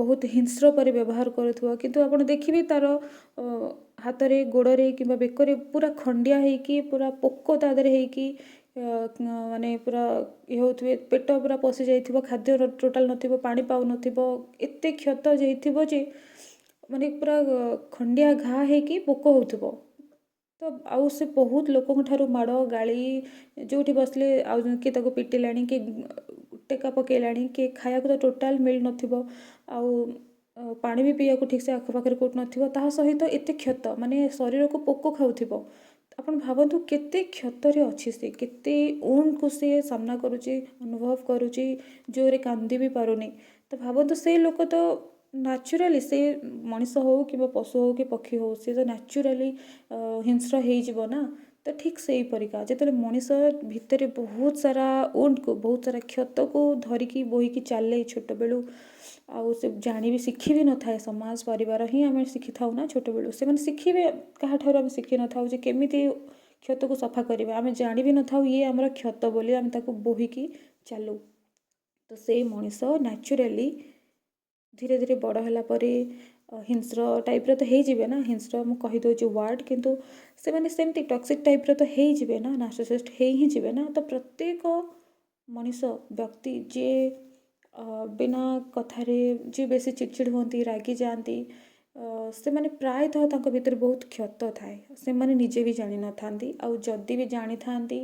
Speaker 1: ବହୁତ ହିଂସ୍ର ପରି ବ୍ୟବହାର କରୁଥିବ, କିନ୍ତୁ ଆପଣ ଦେଖିବେ ତା'ର ହାତରେ ଗୋଡ଼ରେ କିମ୍ବା ବେକରେ ପୁରା ଖଣ୍ଡିଆ ହେଇକି ପୁରା ପୋକ ତା ଦେହରେ ହେଇକି ମାନେ ପୁରା ଇଏ ହେଉଥିବେ, ପେଟ ପୁରା ପଶି ଯାଇଥିବ, ଖାଦ୍ୟ ଟୋଟାଲ୍ ନଥିବ, ପାଣି ପାଉନଥିବ, ଏତେ କ୍ଷତ ଯାଇଥିବ ଯେ ମାନେ ପୁରା ଖଣ୍ଡିଆ ଘା ହେଇକି ପୋକ ହେଉଥିବ। ତ ଆଉ ସେ ବହୁତ ଲୋକଙ୍କ ଠାରୁ ମାଡ଼ ଗାଳି ଯେଉଁଠି ବସିଲେ ଆଉ କିଏ ତାକୁ ପିଟିଲାଣି, କିଏ ଟେକା ପକେଇଲାଣି, କିଏ ଖାଇବାକୁ ତ ଟୋଟାଲ୍ ମିଳିନଥିବ, ଆଉ ପାଣି ବି ପିଇବାକୁ ଠିକ୍ସେ ଆଖପାଖରେ କେଉଁଠି ନଥିବ, ତାହା ସହିତ ଏତେ କ୍ଷତ ମାନେ ଶରୀରକୁ ପୋକ ଖାଉଥିବ। ଆପଣ ଭାବନ୍ତୁ କେତେ କ୍ଷତରେ ଅଛି ସେ, କେତେ ଉଣ୍ଡକୁ ସେ ସାମ୍ନା କରୁଛି, ଅନୁଭବ କରୁଛି, ଜୋରରେ କାନ୍ଦି ବି ପାରୁନି। ତ ଭାବନ୍ତୁ ସେଇ ଲୋକ ତ ନ୍ୟାଚୁରାଲି ସେ ମଣିଷ ହେଉ କିମ୍ବା ପଶୁ ହେଉ କି ପକ୍ଷୀ ହେଉ, ସେ ତ ନ୍ୟାଚୁରାଲି ହିଂସ୍ର ହେଇଯିବ ନା। ତ ଠିକ୍ ସେଇପରିକା ଯେତେବେଳେ ମଣିଷ ଭିତରେ ବହୁତ ସାରା ଉଣ୍ଡକୁ ବହୁତ ସାରା କ୍ଷତକୁ ଧରିକି ବୋହିକି ଚାଲେ ଛୋଟବେଳୁ, ଆଉ ସେ ଜାଣିବି ଶିଖି ବି ନଥାଏ, ସମାଜ ପରିବାର ହିଁ ଆମେ ଶିଖିଥାଉ ନା ଛୋଟବେଳୁ, ସେମାନେ ଶିଖିବେ କାହାଠାରୁ ଆମେ ଶିଖିନଥାଉ ଯେ କେମିତି କ୍ଷତକୁ ସଫା କରିବା, ଆମେ ଜାଣିବି ନଥାଉ ଇଏ ଆମର କ୍ଷତ ବୋଲି, ଆମେ ତାକୁ ବୋହିକି ଚାଲୁ। ତ ସେଇ ମଣିଷ ନ୍ୟାଚୁରାଲି ଧୀରେ ଧୀରେ ବଡ଼ ହେଲା ପରେ ହିଂସ୍ର ଟାଇପ୍ର ତ ହେଇଯିବେ ନା, ହିଂସ୍ର ମୁଁ କହିଦେଉଛି ୱାର୍ଡ଼, କିନ୍ତୁ ସେମାନେ ସେମିତି ଟକ୍ସିକ୍ ଟାଇପ୍ର ତ ହେଇଯିବେ ନା, ନାର୍ସିସିଷ୍ଟ ହେଇ ହିଁ ଯିବେ ନା। ତ ପ୍ରତ୍ୟେକ ମଣିଷ ବ୍ୟକ୍ତି ଯିଏ ବିନା କଥାରେ ଯିଏ ବେଶୀ ଚିଡ଼ଚିଡ଼ ହୁଅନ୍ତି, ରାଗି ଯାଆନ୍ତି, ସେମାନେ ପ୍ରାୟତଃ ତାଙ୍କ ଭିତରେ ବହୁତ କ୍ଷତ ଥାଏ, ସେମାନେ ନିଜେ ବି ଜାଣିନଥାନ୍ତି। ଆଉ ଯଦି ବି ଜାଣିଥାନ୍ତି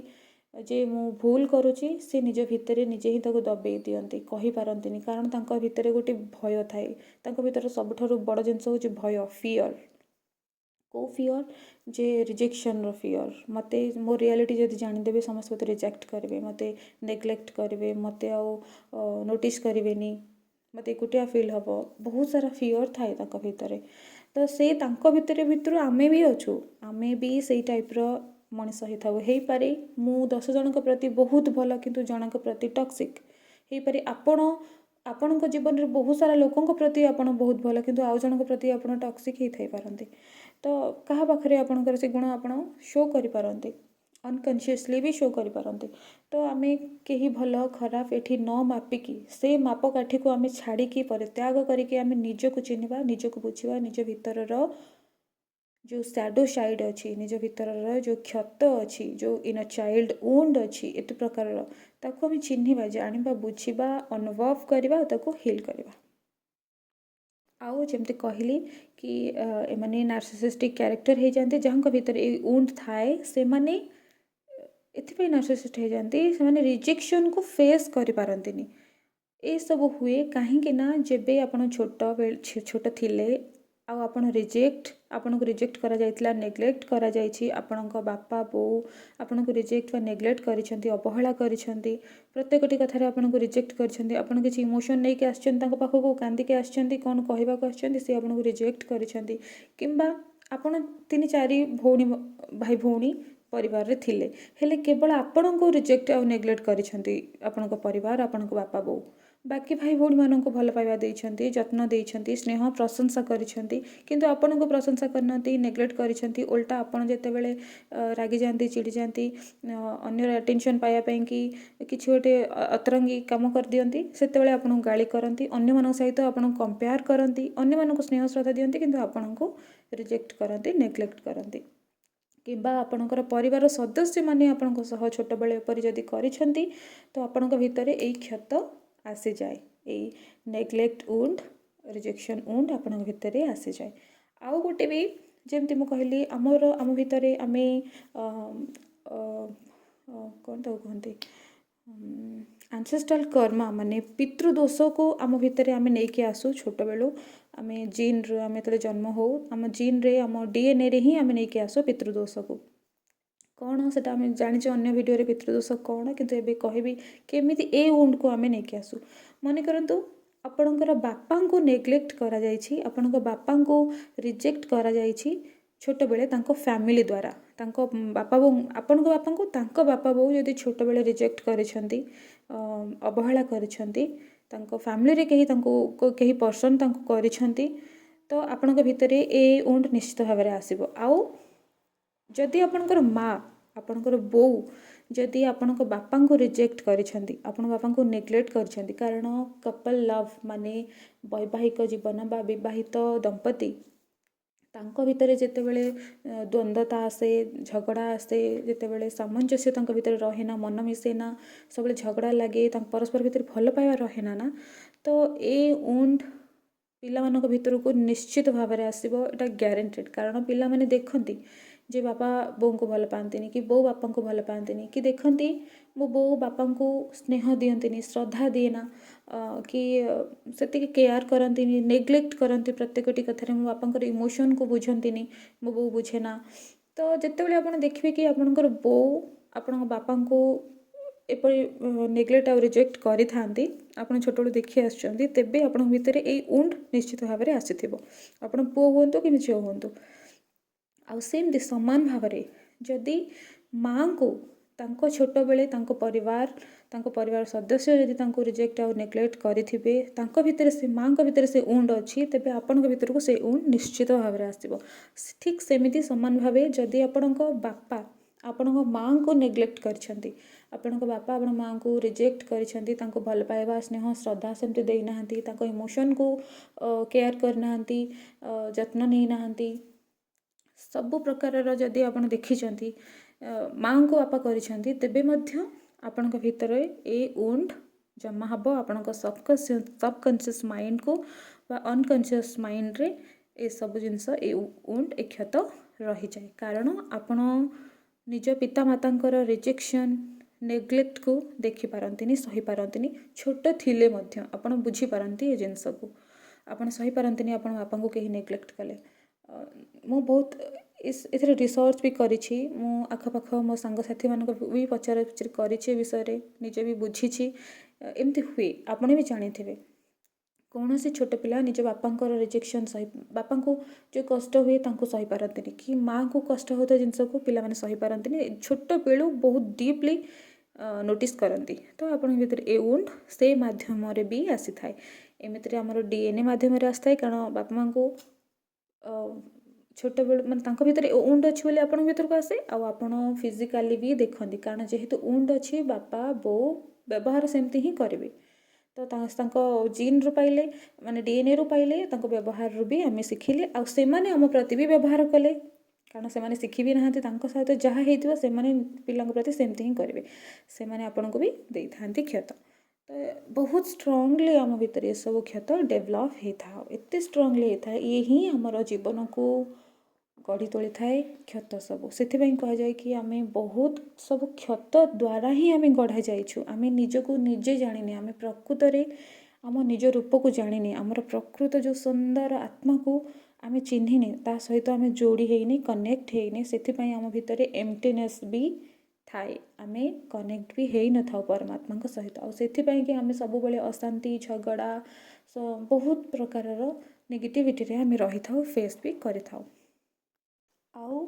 Speaker 1: ଯେ ମୁଁ ଭୁଲ କରୁଛି, ସେ ନିଜ ଭିତରେ ନିଜେ ହିଁ ତାକୁ ଦବେଇ ଦିଅନ୍ତି, କହିପାରନ୍ତିନି, କାରଣ ତାଙ୍କ ଭିତରେ ଗୋଟେ ଭୟ ଥାଏ। ତାଙ୍କ ଭିତରେ ସବୁଠାରୁ ବଡ଼ ଜିନିଷ ହେଉଛି ଭୟ, ଫିଅର୍। କେଉଁ ଫିଅର୍? ଯେ ରିଜେକ୍ସନ୍ର ଫିଅର୍। ମୋତେ ମୋ ରିଆଲିଟି ଯଦି ଜାଣିଦେବେ ସମସ୍ତେ ମୋତେ ରିଜେକ୍ଟ କରିବେ, ମୋତେ ନେଗ୍ଲେକ୍ଟ କରିବେ, ମୋତେ ଆଉ ନୋଟିସ୍ କରିବେନି, ମୋତେ ଏକୁଟିଆ ଫିଲ୍ ହେବ, ବହୁତ ସାରା ଫିଅର୍ ଥାଏ ତାଙ୍କ ଭିତରେ। ତ ସେ ତାଙ୍କ ଭିତରୁ ଆମେ ବି ଅଛୁ, ଆମେ ବି ସେଇ ଟାଇପ୍ର ମଣିଷ ହେଇଥାଉ। ହେଇପାରେ ମୁଁ 10 ଜଣଙ୍କ ପ୍ରତି ବହୁତ ଭଲ କିନ୍ତୁ ଜଣଙ୍କ ପ୍ରତି ଟକ୍ସିକ୍ ହେଇପାରେ, ଆପଣଙ୍କ ଜୀବନରେ ବହୁତ ସାରା ଲୋକଙ୍କ ପ୍ରତି ଆପଣ ବହୁତ ଭଲ କିନ୍ତୁ ଆଉ ଜଣଙ୍କ ପ୍ରତି ଆପଣ ଟକ୍ସିକ୍ ହେଇଥାଇପାରନ୍ତି। ତ କାହା ପାଖରେ ଆପଣଙ୍କର ସେ ଗୁଣ ଆପଣ ଶୋ କରିପାରନ୍ତି, ଅନକନସିୟସଲି ବି ଶୋ କରିପାରନ୍ତି। ତ ଆମେ କେହି ଭଲ ଖରାପ ଏଠି ନ ମାପିକି ସେ ମାପକାଠିକୁ ଆମେ ଛାଡ଼ିକି ପରିତ୍ୟାଗ କରିକି ଆମେ ନିଜକୁ ଚିହ୍ନିବା, ନିଜକୁ ବୁଝିବା, ନିଜ ଭିତରର ଯେଉଁ ସ୍ୟାଡ଼ୋ ସାଇଡ଼୍ ଅଛି, ନିଜ ଭିତରର ଯେଉଁ କ୍ଷତ ଅଛି, ଯେଉଁ ଇନର ଚାଇଲ୍ଡ ଉଣ୍ଡ ଅଛି ଏତେ ପ୍ରକାରର, ତାକୁ ଆମେ ଚିହ୍ନିବା, ଜାଣିବା, ବୁଝିବା, ଅନୁଭବ କରିବା, ତାକୁ ହିଲ୍ କରିବା। ଆଉ ଯେମିତି କହିଲି କି ଏମାନେ ନାର୍ସିସିଷ୍ଟିକ୍ କ୍ୟାରେକ୍ଟର ହେଇଯାନ୍ତି, ଯାହାଙ୍କ ଭିତରେ ଏଇ ଉଣ୍ଡ ଥାଏ, ସେମାନେ ଏଥିପାଇଁ ନାର୍ସିସିଷ୍ଟ ହେଇଯାନ୍ତି, ସେମାନେ ରିଜେକ୍ସନକୁ ଫେସ୍ କରିପାରନ୍ତିନି। ଏସବୁ ହୁଏ କାହିଁକି ନା ଯେବେ ଆପଣ ଛୋଟ ଥିଲେ ଆଉ ଆପଣଙ୍କୁ ରିଜେକ୍ଟ କରାଯାଇଥିଲା, ନେଗ୍ଲେକ୍ଟ କରାଯାଇଛି, ଆପଣଙ୍କ ବାପା ବୋଉ ଆପଣଙ୍କୁ ରିଜେକ୍ଟ ବା ନେଗ୍ଲେକ୍ଟ କରିଛନ୍ତି, ଅବହେଳା କରିଛନ୍ତି, ପ୍ରତ୍ୟେକଟି କଥାରେ ଆପଣଙ୍କୁ ରିଜେକ୍ଟ କରିଛନ୍ତି, ଆପଣ କିଛି ଇମୋସନ୍ ନେଇକି ଆସିଛନ୍ତି ତାଙ୍କ ପାଖକୁ, କାନ୍ଦିକି ଆସିଛନ୍ତି, କ'ଣ କହିବାକୁ ଆସିଛନ୍ତି, ସେ ଆପଣଙ୍କୁ ରିଜେକ୍ଟ କରିଛନ୍ତି, କିମ୍ବା ଆପଣ 3-4 ଭାଇ ଭଉଣୀ ପରିବାରରେ ଥିଲେ, ହେଲେ କେବଳ ଆପଣଙ୍କୁ ରିଜେକ୍ଟ ଆଉ ନେଗ୍ଲେକ୍ଟ କରିଛନ୍ତି ଆପଣଙ୍କ ପରିବାର, ଆପଣଙ୍କ ବାପା ବୋଉ, ବାକି ଭାଇ ଭଉଣୀମାନଙ୍କୁ ଭଲ ପାଇବା ଦେଇଛନ୍ତି, ଯତ୍ନ ଦେଇଛନ୍ତି, ସ୍ନେହ ପ୍ରଶଂସା କରିଛନ୍ତି, କିନ୍ତୁ ଆପଣଙ୍କୁ ପ୍ରଶଂସା କରିନାହାନ୍ତି, ନେଗ୍ଲେକ୍ଟ କରିଛନ୍ତି। ଓଲଟା ଆପଣ ଯେତେବେଳେ ରାଗିଯାଆନ୍ତି, ଚିଡ଼ିଯାଆନ୍ତି, ଅନ୍ୟର ଆଟେନସନ୍ ପାଇବା ପାଇଁକି କିଛି ଗୋଟେ ଅତରଙ୍ଗୀ କାମ କରିଦିଅନ୍ତି, ସେତେବେଳେ ଆପଣଙ୍କୁ ଗାଳି କରନ୍ତି, ଅନ୍ୟମାନଙ୍କ ସହିତ ଆପଣଙ୍କୁ କମ୍ପେୟାର କରନ୍ତି, ଅନ୍ୟମାନଙ୍କୁ ସ୍ନେହ ଶ୍ରଦ୍ଧା ଦିଅନ୍ତି, କିନ୍ତୁ ଆପଣଙ୍କୁ ରିଜେକ୍ଟ କରନ୍ତି, ନେଗ୍ଲେକ୍ଟ କରନ୍ତି। କିମ୍ବା ଆପଣଙ୍କର ପରିବାର ସଦସ୍ୟମାନେ ଆପଣଙ୍କ ସହ ଛୋଟବେଳେ ଏପରି ଯଦି କରିଛନ୍ତି, ତ ଆପଣଙ୍କ ଭିତରେ ଏଇ କ୍ଷତ ଆସିଯାଏ, ଏଇ ନେଗ୍ଲେକ୍ଟ ଉଣ୍ଡ, ରିଜେକ୍ସନ୍ ଉଣ୍ଡ ଆପଣଙ୍କ ଭିତରେ ଆସିଯାଏ। ଆଉ ଗୋଟେ ବି ଯେମିତି ମୁଁ କହିଲି, ଆମ ଭିତରେ ଆମେ କ'ଣ ତାକୁ କୁହନ୍ତି, ଆନସେଷ୍ଟ୍ରାଲ୍ କର୍ମା, ମାନେ ପିତୃଦୋଷକୁ ଆମ ଭିତରେ ଆମେ ନେଇକି ଆସୁ ଛୋଟବେଳୁ। ଆମେ ଜିନ୍ରୁ, ଆମେ ଯେତେବେଳେ ଜନ୍ମ ହେଉ ଆମ ଜିନ୍ରେ, ଆମ ଡିଏନ୍ଏରେ ହିଁ ଆମେ ନେଇକି ଆସୁ ପିତୃଦୋଷକୁ। କ'ଣ ସେଟା ଆମେ ଜାଣିଛୁ ଅନ୍ୟ ଭିଡ଼ିଓରେ ପିତୃଦୋଷ କ'ଣ, କିନ୍ତୁ ଏବେ କହିବି କେମିତି ଏ ଉଣ୍ଡକୁ ଆମେ ନେଇକି ଆସୁ। ମନେ କରନ୍ତୁ ଆପଣଙ୍କର ବାପାଙ୍କୁ ନେଗ୍ଲେକ୍ଟ କରାଯାଇଛି, ଆପଣଙ୍କ ବାପାଙ୍କୁ ରିଜେକ୍ଟ କରାଯାଇଛି ଛୋଟବେଳେ ତାଙ୍କ ଫ୍ୟାମିଲି ଦ୍ୱାରା, ତାଙ୍କ ବାପା ବୋଉ, ଆପଣଙ୍କ ବାପାଙ୍କୁ ତାଙ୍କ ବାପା ବୋଉ ଯଦି ଛୋଟବେଳେ ରିଜେକ୍ଟ କରିଛନ୍ତି, ଅବହେଳା କରିଛନ୍ତି, ତାଙ୍କ ଫ୍ୟାମିଲିରେ କେହି ପର୍ସନ୍ ତାଙ୍କୁ କରିଛନ୍ତି, ତ तो आपणଙ୍କ ଭିତରେ ए उंड निश्चित भाव में आसब आउ जदि आपणकर माँ आपणकर बो जदि आपण बापा को रिजेक्ट करिसेंती आपण बापा को नेग्लेक्ट करिसेंती कारण कपल लव माने वैवाहिक जीवन बा विवाहित दंपति तांको भितर जेतेबेले द्वंद्वता आसे झगड़ा आसे जेतेबेले सामंजस्य तांको भितर रहेना मन मिसेना सब झगड़ा लगे परस्पर भितर भल पाइबा रहेना ना तो ए उंड पिलामानक भितर को निश्चित भाव में आसो एटा ग्यारंटेड कारण पिला माने देखंती जे बापा बोऊ को भल पाती कि बो बापा को भल पाती कि देखती मो बो बापा को स्नेह दियंती श्रद्धा दिएना कि से केयर करती नेग्लेक्ट करती प्रत्येकटी कथार मो बापा इमोशन को बुझंती मो बो बुझेना तो जितेबाला आप देखिए कि आपणकर बो आपण बापा को एपरी नेग्लेक्ट आ रिजेक्ट करि थांती आपण छोटो देखि आछंती तेबे आपण भितर ए उंड निश्चित भाव में आसीथिबो आपण पुओ होंतु कि झियो होंतु आउ सेमती समान भाव में जदि माँ को तांको छोट बेले तांको परिवार सदस्य यदि तांको रिजेक्ट आ नेग्लेक्ट करिथिबे तांको भितर से माँ को भितर से उंड अच्छी तेबे आपण भितर को से उंड निश्चित भाव में आसीबो ठीक सेमिति समान भाव जदि आपणको बापा आपण माँ को नेग्लेक्ट करिसेंती आपण बापा आपण माँ को रिजेक्ट करिसेंती तांको भल पाइबा स्नेह श्रद्धा सेमती देई नाहंती तांको इमोशन को केयर करनाहंती जत्न नहीं नाहंती सबु प्रकार जदि आपण देखिचंती माँ को बापा करिसेंती तेबे मध्य आपणक भितर ए उंड जमा हब आपणक सबकॉन्शियस माइंड को बा अनकॉन्शियस माइंड रे ए सब जिनस ए उंड ए क्षत रही जाए कारण आपण निज पिता मातांकर रिजेक्शन नेग्लेक्ट को देखि पारंतिनी सही पारंतिनी छोट थिले मध्य आपण बुझी पारंती ए जिनस को आपण सही पारंतिनी आपण बापा को कहीं नेग्लेक्ट कले मु बहुत इस रिसर्च भी करिछि मु आखपाख मो सांगसाथी मानक भी पचार पचार करिछि विषय रे निजे भी बुझिछि एमती हुए आपण भी जानिथिबे कौन से छोट पिला निज बापा रिजेक्शन सही बापा को जो कष्ट हुए तांको सही पारंतिनी कि माँ को कष्ट होता जिनस को पिला माने सही पारंतिनी छोट बेलू बहुत डीपली नोटिस करती तो आपण भीतर ए उंड से माध्यम रे भी आसी थाए एमिति हमर डीएनए माध्यम रे आसी थाए कारण बापा माँ को छोट बेलू माने तांको भीतर उंड अच्छी बोली आपण भीतर को आसे आ आपण फिजिकली भी देखती कारण जेहेतु उंड अच्छी बापा बो व्यवहार सेमती ही करेंगे तो जीन रु पाइले माने डीएनए रु पाइले व्यवहार रु भी आम शिखिले आउ से आम प्रति भी व्यवहार कले कारण से शिखी भी नहांती सहित जहाँ होता से पिला प्रति सेमती ही करेंगे से आपण को भी दे था क्षत तो बहुत स्ट्रांगली आम भीतर ये सब क्षत डेभलप होता एत स्ट्रांगली होता है ये ही आमर जीवन को गढ़ी तोली थाए क्षत सब से कह जाए कि आम बहुत सब क्षत द्वारा ही आम गढ़ा जाइछु आम निजको निजे जाने आम प्रकृत रे आम निज रूप को जाने आमर प्रकृत जो सुंदर आत्मा को आम चिन्हने ता सहित आम जोड़ी होनी कनेक्ट होनी से आम भितर एम्प्टीनेस भी थाए आम कनेक्ट भी हो न था परमात्मा सहित आम आम सब अशांति झगड़ा बहुत प्रकार नेगेटिविटी रे आम रही था फेस भी करि थाउ आउ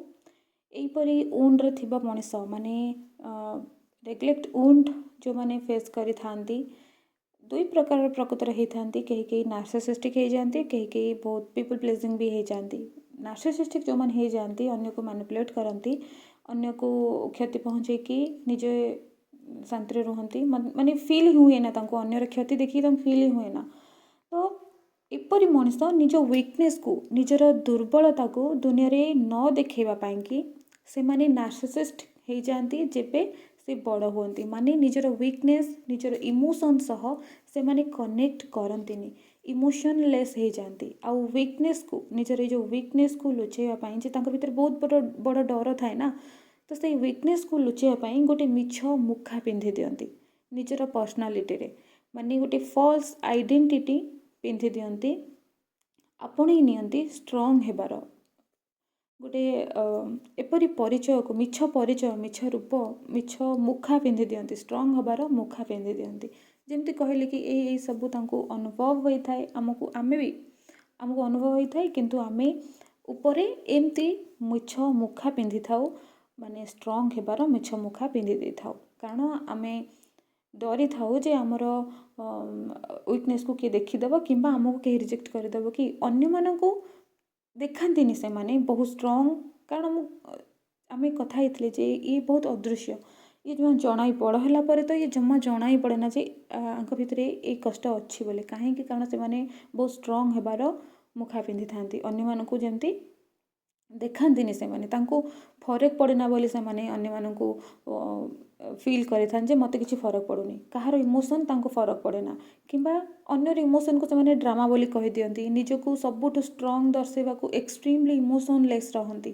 Speaker 1: एपरी उंड रे थिबा मनीष माने नेग्लेक्ट उंड जो माने फेस करि थांती दुई प्रकार प्रकृतर होती कहीं नार्सिसिस्टिक हो जाती कहीं बहुत पीपल प्लेजिंग भी हो जाती नार्सिसिस्टिक जो मैंने हो जाती अन्य को मैनिपुलेट करती अन्य को क्षति पहुँचे कि निजे शांति रुहती माने फील हुए ना तांको अन्यर क्षति देखी फील हुए ना तो एपरी मनीष निज वीकनेस को निजर दुर्बलता को दुनिया रे न देखा कि से माने नार्सिसिस्ट हो जाती जेबे से बड़ हुंती माने निजर वीकनेस निजर इमोशन सह से माने कनेक्ट करंतिनी इमोशनलेस हो जाती आउ वीकनेस को निजर जो वीकनेस को लुचेवाई जे तांको भीतर बहुत बड़ बड़ डर थाए ना तो से वीकनेस को लुचेवाई गोटे मिछ मुखा पिंधि दियंती निजर पर्सनालिटी रे माने गोटे फॉल्स आइडेंटिटी पिंधि दियंती आपणे नियंती स्ट्रांग हेबार गोटे एपरी परिचय को मिछ परिचय मिछ रूप मिछ मुखा पिंधि दियंती स्ट्रांग हबार मुखा पिंधि दियंती जेमती कहले कि यही सबू तांको अनुभव होता है आमको आमे भी आमको अनुभव होता है किंतु आमे उपरे एमती मिछ मुखा पिंधि थाउ माने स्ट्रांग हेबार मिछ मुखा पिंधि दे थाउ कारण आमे डरी थाउ जे आमर वीकनेस को किए देखीदेव कि आमको कहीं रिजेक्ट करदेव कि अन्य मानक ଦେଖାନ୍ତିନି ସେମାନେ ବହୁତ ଷ୍ଟ୍ରଙ୍ଗ, କାରଣ ଆମେ କଥା ହେଇଥିଲେ ଯେ ଇଏ ବହୁତ ଅଦୃଶ୍ୟ, ଇଏ ଜମା ଜଣା ବଡ଼ ହେଲା ପରେ ତ ଇଏ ଜମା ଜଣା ହିଁ ପଡ଼େ ନା ଯେ ଆଙ୍କ ଭିତରେ ଏଇ କଷ୍ଟ ଅଛି ବୋଲି। କାହିଁକି? କାରଣ ସେମାନେ ବହୁତ ଷ୍ଟ୍ରଙ୍ଗ ହେବାର ମୁଖା ପିନ୍ଧିଥାନ୍ତି, ଅନ୍ୟମାନଙ୍କୁ ଯେମିତି ଦେଖାନ୍ତିନି ସେମାନେ, ତାଙ୍କୁ ଫରକ ପଡ଼େନା ବୋଲି ସେମାନେ ଅନ୍ୟମାନଙ୍କୁ ଫିଲ୍ କରିଥାନ୍ତି ଯେ ମୋତେ କିଛି ଫରକ ପଡ଼ୁନି, କାହାର ଇମୋସନ୍ ତାଙ୍କୁ ଫରକ ପଡ଼େନା, କିମ୍ବା ଅନ୍ୟର ଇମୋସନ୍କୁ ସେମାନେ ଡ୍ରାମା ବୋଲି କହିଦିଅନ୍ତି। ନିଜକୁ ସବୁଠୁ ଷ୍ଟ୍ରଙ୍ଗ ଦର୍ଶାଇବାକୁ ଏକ୍ସଟ୍ରିମଲି ଇମୋସନଲେସ୍ ରହନ୍ତି,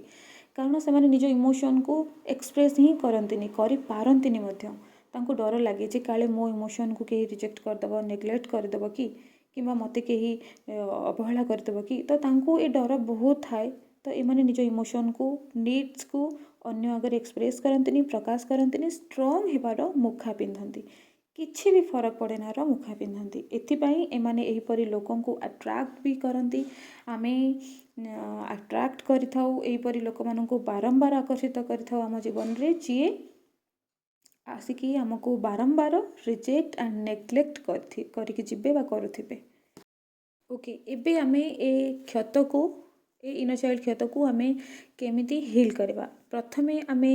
Speaker 1: କାରଣ ସେମାନେ ନିଜ ଇମୋସନ୍କୁ ଏକ୍ସପ୍ରେସ୍ ହିଁ କରନ୍ତିନି, କରିପାରନ୍ତିନି ମଧ୍ୟ। ତାଙ୍କୁ ଡର ଲାଗେ ଯେ କାଳେ ମୋ ଇମୋସନ୍କୁ କେହି ରିଜେକ୍ଟ କରିଦେବ, ନେଗ୍ଲେକ୍ଟ କରିଦେବ କି, କିମ୍ବା ମୋତେ କେହି ଅବହେଳା କରିଦେବ କି, ତ ତାଙ୍କୁ ଏ ଡର ବହୁତ ଥାଏ। ତ ଏମାନେ ନିଜ ଇମୋସନ୍କୁ, ନିଡ୍ସକୁ ଅନ୍ୟ ଆଗରେ ଏକ୍ସପ୍ରେସ୍ କରନ୍ତିନି, ପ୍ରକାଶ କରନ୍ତିନି, ଷ୍ଟ୍ରଙ୍ଗ ହେବାର ମୁଖା ପିନ୍ଧନ୍ତି, କିଛି ବି ଫରକ ପଡ଼େନାର ମୁଖା ପିନ୍ଧନ୍ତି। ଏଥିପାଇଁ ଏମାନେ ଏହିପରି ଲୋକଙ୍କୁ ଆଟ୍ରାକ୍ଟ ବି କରନ୍ତି। ଆମେ ଆଟ୍ରାକ୍ଟ କରିଥାଉ ଏହିପରି ଲୋକମାନଙ୍କୁ, ବାରମ୍ବାର ଆକର୍ଷିତ କରିଥାଉ ଆମ ଜୀବନରେ, ଯିଏ ଆସିକି ଆମକୁ ବାରମ୍ବାର ରିଜେକ୍ଟ ଆଣ୍ଡ ନେଗ୍ଲେକ୍ଟ କରିକି ଯିବେ ବା କରୁଥିବେ। ଓକେ, ଏବେ ଆମେ ଏ କ୍ଷତକୁ, ଏ ଇନର ଚାଇଲ୍ଡ କ୍ଷତକୁ ଆମେ କେମିତି ହିଲ୍ କରିବା। ପ୍ରଥମେ ଆମେ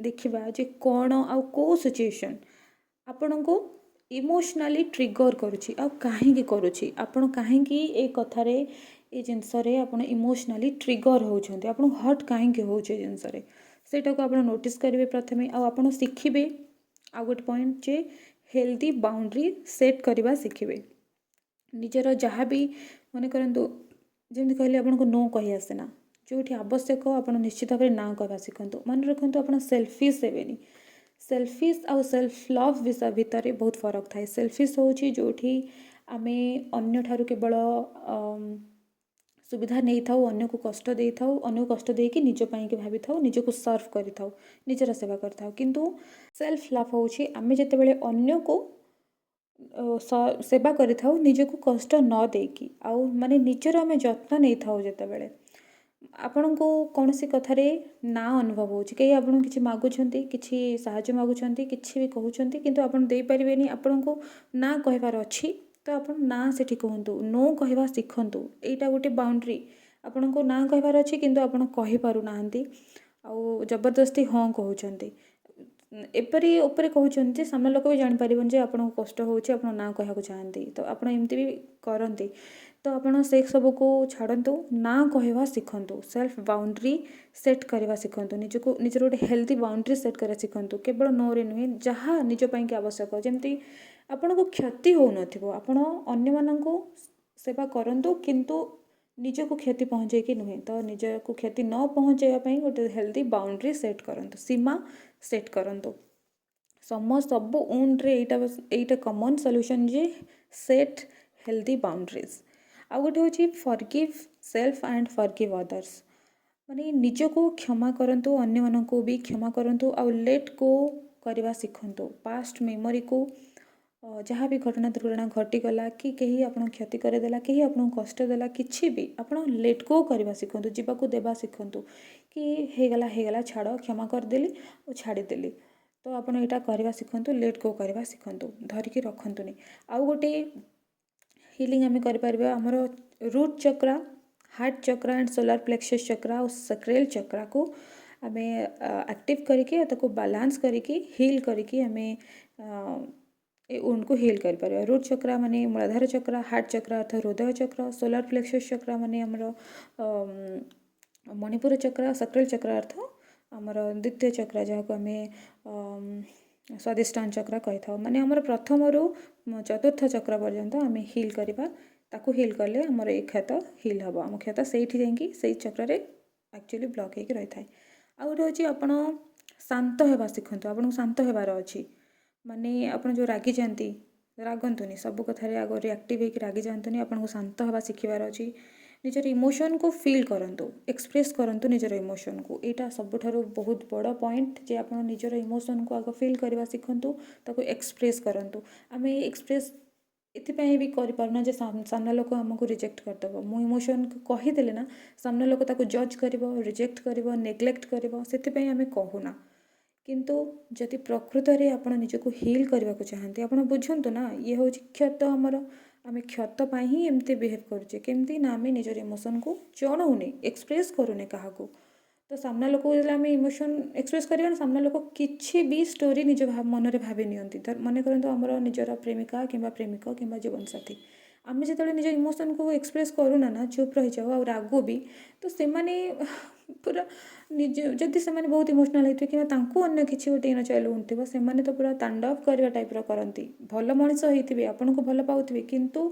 Speaker 1: ଦେଖିବା ଯେ କ'ଣ ଆଉ କେଉଁ ସିଚୁଏସନ୍ ଆପଣଙ୍କୁ ଇମୋସନାଲି ଟ୍ରିଗର୍ କରୁଛି, ଆଉ କାହିଁକି କରୁଛି, ଆପଣ କାହିଁକି ଏ କଥାରେ, ଏ ଜିନିଷରେ ଆପଣ ଇମୋସନାଲି ଟ୍ରିଗର୍ ହେଉଛନ୍ତି, ଆପଣଙ୍କୁ ହର୍ଟ କାହିଁକି ହେଉଛି ଏ ଜିନିଷରେ, ସେଇଟାକୁ ଆପଣ ନୋଟିସ୍ କରିବେ ପ୍ରଥମେ। ଆଉ ଆପଣ ଶିଖିବେ ଆଉ ଗୋଟେ ପଏଣ୍ଟ ଯେ ହେଲ୍ଦି ବାଉଣ୍ଡ୍ରି ସେଟ୍ କରିବା ଶିଖିବେ। ନିଜର ଯାହା ବି, ମନେ କରନ୍ତୁ ଯେମିତି କହିଲେ ଆପଣଙ୍କୁ ନୋ କହି ଆସେନା, ଯେଉଁଠି ଆବଶ୍ୟକ ଆପଣ ନିଶ୍ଚିତ ଭାବରେ ନା କହିବା ଶିଖନ୍ତୁ। ମନେ ରଖନ୍ତୁ ଆପଣ ସେଲ୍ଫିସ୍ ହେବେନି। ସେଲ୍ଫିସ୍ ଆଉ ସେଲ୍ଫ ଲଭ୍ ବିଷୟ ଭିତରେ ବହୁତ ଫରକ ଥାଏ। ସେଲ୍ଫିସ୍ ହେଉଛି ଯେଉଁଠି ଆମେ ଅନ୍ୟଠାରୁ କେବଳ ସୁବିଧା ନେଇଥାଉ, ଅନ୍ୟକୁ କଷ୍ଟ ଦେଇଥାଉ, ଅନ୍ୟକୁ କଷ୍ଟ ଦେଇକି ନିଜ ପାଇଁକି ଭାବିଥାଉ, ନିଜକୁ ସର୍ଭ କରିଥାଉ, ନିଜର ସେବା କରିଥାଉ। କିନ୍ତୁ ସେଲ୍ଫ ଲଭ୍ ହେଉଛି ଆମେ ଯେତେବେଳେ ଅନ୍ୟକୁ ସେବା କରିଥାଉ ନିଜକୁ କଷ୍ଟ ନ ଦେଇକି, ଆଉ ମାନେ ନିଜର ଆମେ ଯତ୍ନ ନେଇଥାଉ। ଯେତେବେଳେ ଆପଣଙ୍କୁ କୌଣସି କଥାରେ ନା ଅନୁଭବ ହେଉଛି, କେହି ଆପଣଙ୍କୁ କିଛି ମାଗୁଛନ୍ତି, କିଛି ସାହାଯ୍ୟ ମାଗୁଛନ୍ତି, କିଛି ବି କହୁଛନ୍ତି, କିନ୍ତୁ ଆପଣ ଦେଇପାରିବେନି, ଆପଣଙ୍କୁ ନା କହିବାର ଅଛି, ତ ଆପଣ ନା ସେଠି କୁହନ୍ତୁ, ନୋ କହିବା ଶିଖନ୍ତୁ। ଏଇଟା ଗୋଟେ ବାଉଣ୍ଡ୍ରି। ଆପଣଙ୍କୁ ନା କହିବାର ଅଛି କିନ୍ତୁ ଆପଣ କହିପାରୁନାହାନ୍ତି, ଆଉ ଜବରଦସ୍ତି ହଁ କହୁଛନ୍ତି, ଏପରି ଉପରେ କହୁଛନ୍ତି ଯେ ସାମ୍ନା ଲୋକ ବି ଜାଣିପାରିବନି ଯେ ଆପଣଙ୍କୁ କଷ୍ଟ ହେଉଛି, ଆପଣ ନା କହିବାକୁ ଚାହାନ୍ତି, ତ ଆପଣ ଏମିତି ବି କରନ୍ତି। ତ ଆପଣ ସେ ସବୁକୁ ଛାଡ଼ନ୍ତୁ, ନା କହିବା ଶିଖନ୍ତୁ, ସେଲ୍ଫ ବାଉଣ୍ଡ୍ରି ସେଟ୍ କରିବା ଶିଖନ୍ତୁ, ନିଜର ଗୋଟେ ହେଲ୍ଦି ବାଉଣ୍ଡ୍ରି ସେଟ୍ କରିବା ଶିଖନ୍ତୁ। କେବଳ ନୋରେ ନୁହେଁ, ଯାହା ନିଜ ପାଇଁକି ଆବଶ୍ୟକ, ଯେମିତି ଆପଣଙ୍କୁ କ୍ଷତି ହେଉନଥିବ, ଆପଣ ଅନ୍ୟମାନଙ୍କୁ ସେବା କରନ୍ତୁ କିନ୍ତୁ ନିଜକୁ କ୍ଷତି ପହଞ୍ଚେଇକି ନୁହେଁ। ତ ନିଜକୁ କ୍ଷତି ନ ପହଞ୍ଚାଇବା ପାଇଁ ଗୋଟେ ହେଲ୍ଦି ବାଉଣ୍ଡ୍ରି ସେଟ୍ କରନ୍ତୁ, ସୀମା ସେଟ୍ କରନ୍ତୁ। ସବୁ ଉଣ୍ଡରେ ଏଇଟା କମନ୍ ସଲ୍ୟୁସନ୍ ଯେ ସେଟ୍ ହେଲ୍ଦି ବାଉଣ୍ଡ୍ରିଜ୍। ଆଉ ଗୋଟେ ହେଉଛି ଫର୍ଗିଭ୍ ସେଲ୍ଫ ଆଣ୍ଡ ଫର୍ଗିଭ୍ ଅଦର୍ସ। ମାନେ ନିଜକୁ କ୍ଷମା କରନ୍ତୁ, ଅନ୍ୟମାନଙ୍କୁ ବି କ୍ଷମା କରନ୍ତୁ, ଆଉ ଲେଟ୍ ଗୋ କରିବା ଶିଖନ୍ତୁ। ପାଷ୍ଟ ମେମୋରିକୁ, ଯାହା ବି ଘଟଣା ଦୁର୍ଘଟଣା ଘଟିଗଲା, କି କେହି ଆପଣଙ୍କୁ କ୍ଷତି କରିଦେଲା, କେହି ଆପଣଙ୍କୁ କଷ୍ଟ ଦେଲା, କିଛି ବି ଆପଣ ଲେଟ୍ ଗୋ କରିବା ଶିଖନ୍ତୁ, ଯିବାକୁ ଦେବା ଶିଖନ୍ତୁ। କି ହେଇଗଲା ଛାଡ଼, କ୍ଷମା କରିଦେଲି ଓ ଛାଡ଼ିଦେଲି। ତ ଆପଣ ଏଇଟା କରିବା ଶିଖନ୍ତୁ, ଲେଟ୍ ଗୋ କରିବା ଶିଖନ୍ତୁ, ଧରିକି ରଖନ୍ତୁନି। ଆଉ ଗୋଟେ ହିଲିଂ ଆମେ କରିପାରିବା, ଆମର root chakra, heart chakra and solar plexus chakra ଆଉ ସକ୍ରେଲ୍ ଚକ୍ରାକୁ ଆମେ ଆକ୍ଟିଭ୍ କରିକି, ତାକୁ ବାଲାନ୍ସ କରିକି, ହିଲ୍ କରିକି ଆମେ ଏ ଉଣ୍ଡକୁ ହିଲ୍ କରିପାରିବା। ରୁଟ୍ ଚକ୍ରା ମାନେ ମୂଳାଧାର ଚକ୍ରା, ହାର୍ଟ ଚକ୍ରା ଅର୍ଥ ହୃଦୟ ଚକ୍ର, ସୋଲାର ପ୍ଲେକ୍ସସ୍ ଚକ୍ରା ମାନେ ଆମର ମଣିପୁର ଚକ୍ର, ସକ୍ରେଲ୍ ଚକ୍ର ଅର୍ଥ ଆମର ଦ୍ୱିତୀୟ ଚକ୍ର, ଯାହାକୁ ଆମେ ସ୍ୱାଦିଷ୍ଟାନ ଚକ୍ର କହିଥାଉ। ମାନେ ଆମର ପ୍ରଥମରୁ ଚତୁର୍ଥ ଚକ୍ର ପର୍ଯ୍ୟନ୍ତ ଆମେ ହିଲ୍ କରିବା। ତାକୁ ହିଲ୍ କଲେ ଆମର ଏ କ୍ଷତ ହିଲ୍ ହେବ। ଆମ କ୍ଷତ ସେଇଠି ଯାଇକି ସେଇ ଚକ୍ରରେ ଆକ୍ଚୁଆଲି ବ୍ଲକ୍ ହେଇକି ରହିଥାଏ। ଆଉ ଗୋଟେ ହେଉଛି ଆପଣ ଶାନ୍ତ ହେବା ଶିଖନ୍ତୁ। ଆପଣଙ୍କୁ ଶାନ୍ତ ହେବାର ଅଛି। ମାନେ ଆପଣ ଯେଉଁ ରାଗିଯାଆନ୍ତି, ରାଗନ୍ତୁନି, ସବୁ କଥାରେ ଆଗ ରିଆକ୍ଟିଭ୍ ହେଇକି ରାଗି ଯାଆନ୍ତୁନି। ଆପଣଙ୍କୁ ଶାନ୍ତ ହେବା ଶିଖିବାର ଅଛି। ନିଜର ଇମୋସନ୍କୁ ଫିଲ୍ କରନ୍ତୁ, ଏକ୍ସପ୍ରେସ୍ କରନ୍ତୁ ନିଜର ଇମୋସନ୍କୁ। ଏଇଟା ସବୁଠାରୁ ବହୁତ ବଡ଼ ପଏଣ୍ଟ ଯେ ଆପଣ ନିଜର ଇମୋସନ୍କୁ ଆଗ ଫିଲ୍ କରିବା ଶିଖନ୍ତୁ, ତାକୁ ଏକ୍ସପ୍ରେସ୍ କରନ୍ତୁ। ଆମେ ଏକ୍ସପ୍ରେସ୍ ଏଥିପାଇଁ ବି କରିପାରୁନା ଯେ ସାମ୍ନା ଲୋକ ଆମକୁ ରିଜେକ୍ଟ କରିଦେବ। ମୁଁ ଇମୋସନ୍କୁ କହିଦେଲେ ନା ସାମ୍ନା ଲୋକ ତାକୁ ଜଜ୍ କରିବ, ରିଜେକ୍ଟ କରିବ, ନେଗ୍ଲେକ୍ଟ କରିବ, ସେଥିପାଇଁ ଆମେ କହୁନା। କିନ୍ତୁ ଯଦି ପ୍ରକୃତରେ ଆପଣ ନିଜକୁ ହିଲ୍ କରିବାକୁ ଚାହାନ୍ତି, ଆପଣ ବୁଝନ୍ତୁ ନା, ଇଏ ହେଉଛି କ୍ଷତ ଆମର, आम क्षत ही एमती बिहेव करुचे केमती ना आम निजर इमोशन को जनाऊने एक्सप्रेस करूने क्या तो सामना लोक आम इमोशन एक्सप्रेस करवा सामना लोक किसी भी स्टोरी निज मन में भावी नियंती मन करूँ आमर निजर प्रेमिका कि प्रेमिक कि जीवन साथी आम जो निज इमोशन को एक्सप्रेस करूना ना चुप रही जाओ और रागु भी तो से पूरा निज जदि से बहुत इमोशनाल होते कि अन्य किसी गोटे इन चाइल्ड उठो से तो पूरा तांडव करवा टाइप करती भल मनीष होते आपन को भल पाऊे किंतु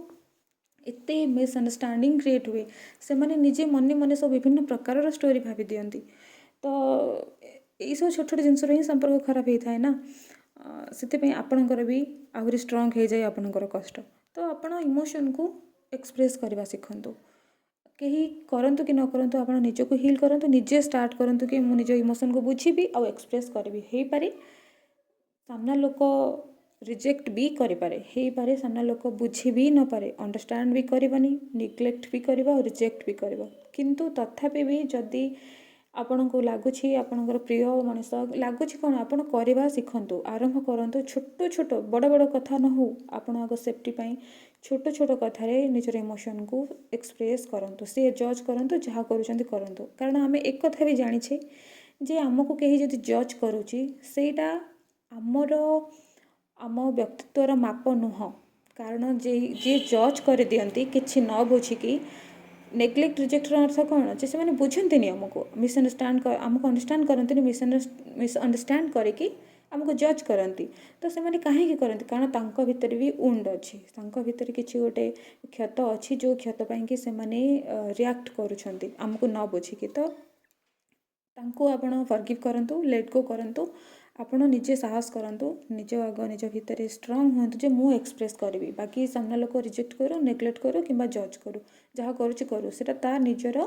Speaker 1: एते मिसअंडरस्टैंडिंग क्रिएट हुए से निजे मन मन सब विभिन्न प्रकार स्टोरी भावी दियंती तो यही सब छोट छोट जिनस ही संपर्क खराब होता है ना से आपणकर भी आहरी स्ट्रंग हो जाए आपणकर कष्ट तो आपण इमोशन को एक्सप्रेस करवा सीखतु कहीं करंतु कि न करंतु आप निज को हिल करंतु निजे स्टार्ट करंतु कि मु निज इमोशन को बुझी आउ एक्सप्रेस करी हो पारे सामना लोक रिजेक्ट भी करे सामना लोक बुझी भी न पारे अंडरस्टैंड भी करनी निग्लेक्ट भी कर रिजेक्ट भी कर किंतु तथापि भी जदि आपन को लगुच आपणकर प्रिय मनीष लगुच कौन आप करवा शिखतु आरंभ करूँ छोट छोट बड़ बड़ कथा न हो आपण आग सेफ्टी छोट छोट कथार निजर इमोशन को एक्सप्रेस करूँ सी जज करूँ जहाँ करूँ कारण आम एक कथा भी जानीछे जे आमको कहीं जदि जज करुच्ची सेटा आमर आम व्यक्तित्वर माप नुह कारण जे जज कर दियंती किछि न बुझिकी नेग्लेक्ट रिजेक्टर अर्थ कौन जे से बुझंती आमको मिसअंडरस्टैंड आमको अंडरस्टैंड करते मिसअंडरस्टैंड करके आमको जज करती तो से कहीं करती कारण तांको भितर भी उंड अच्छी तांको भितर किसी गोटे क्षत अच्छी जो क्षत पाई से रिएक्ट करुँच आमको न बुझिकी तो तांको आपण फॉरगिव करंतु लेट गो करंतु आपण निजे साहस करंतु निज आग निज भितर स्ट्रंग हूँ जे मु एक्सप्रेस करी बाकी सामना लोक रिजेक्ट करू नेग्लेक्ट करू कि जज करू जहाँ करू सेटा ता निजर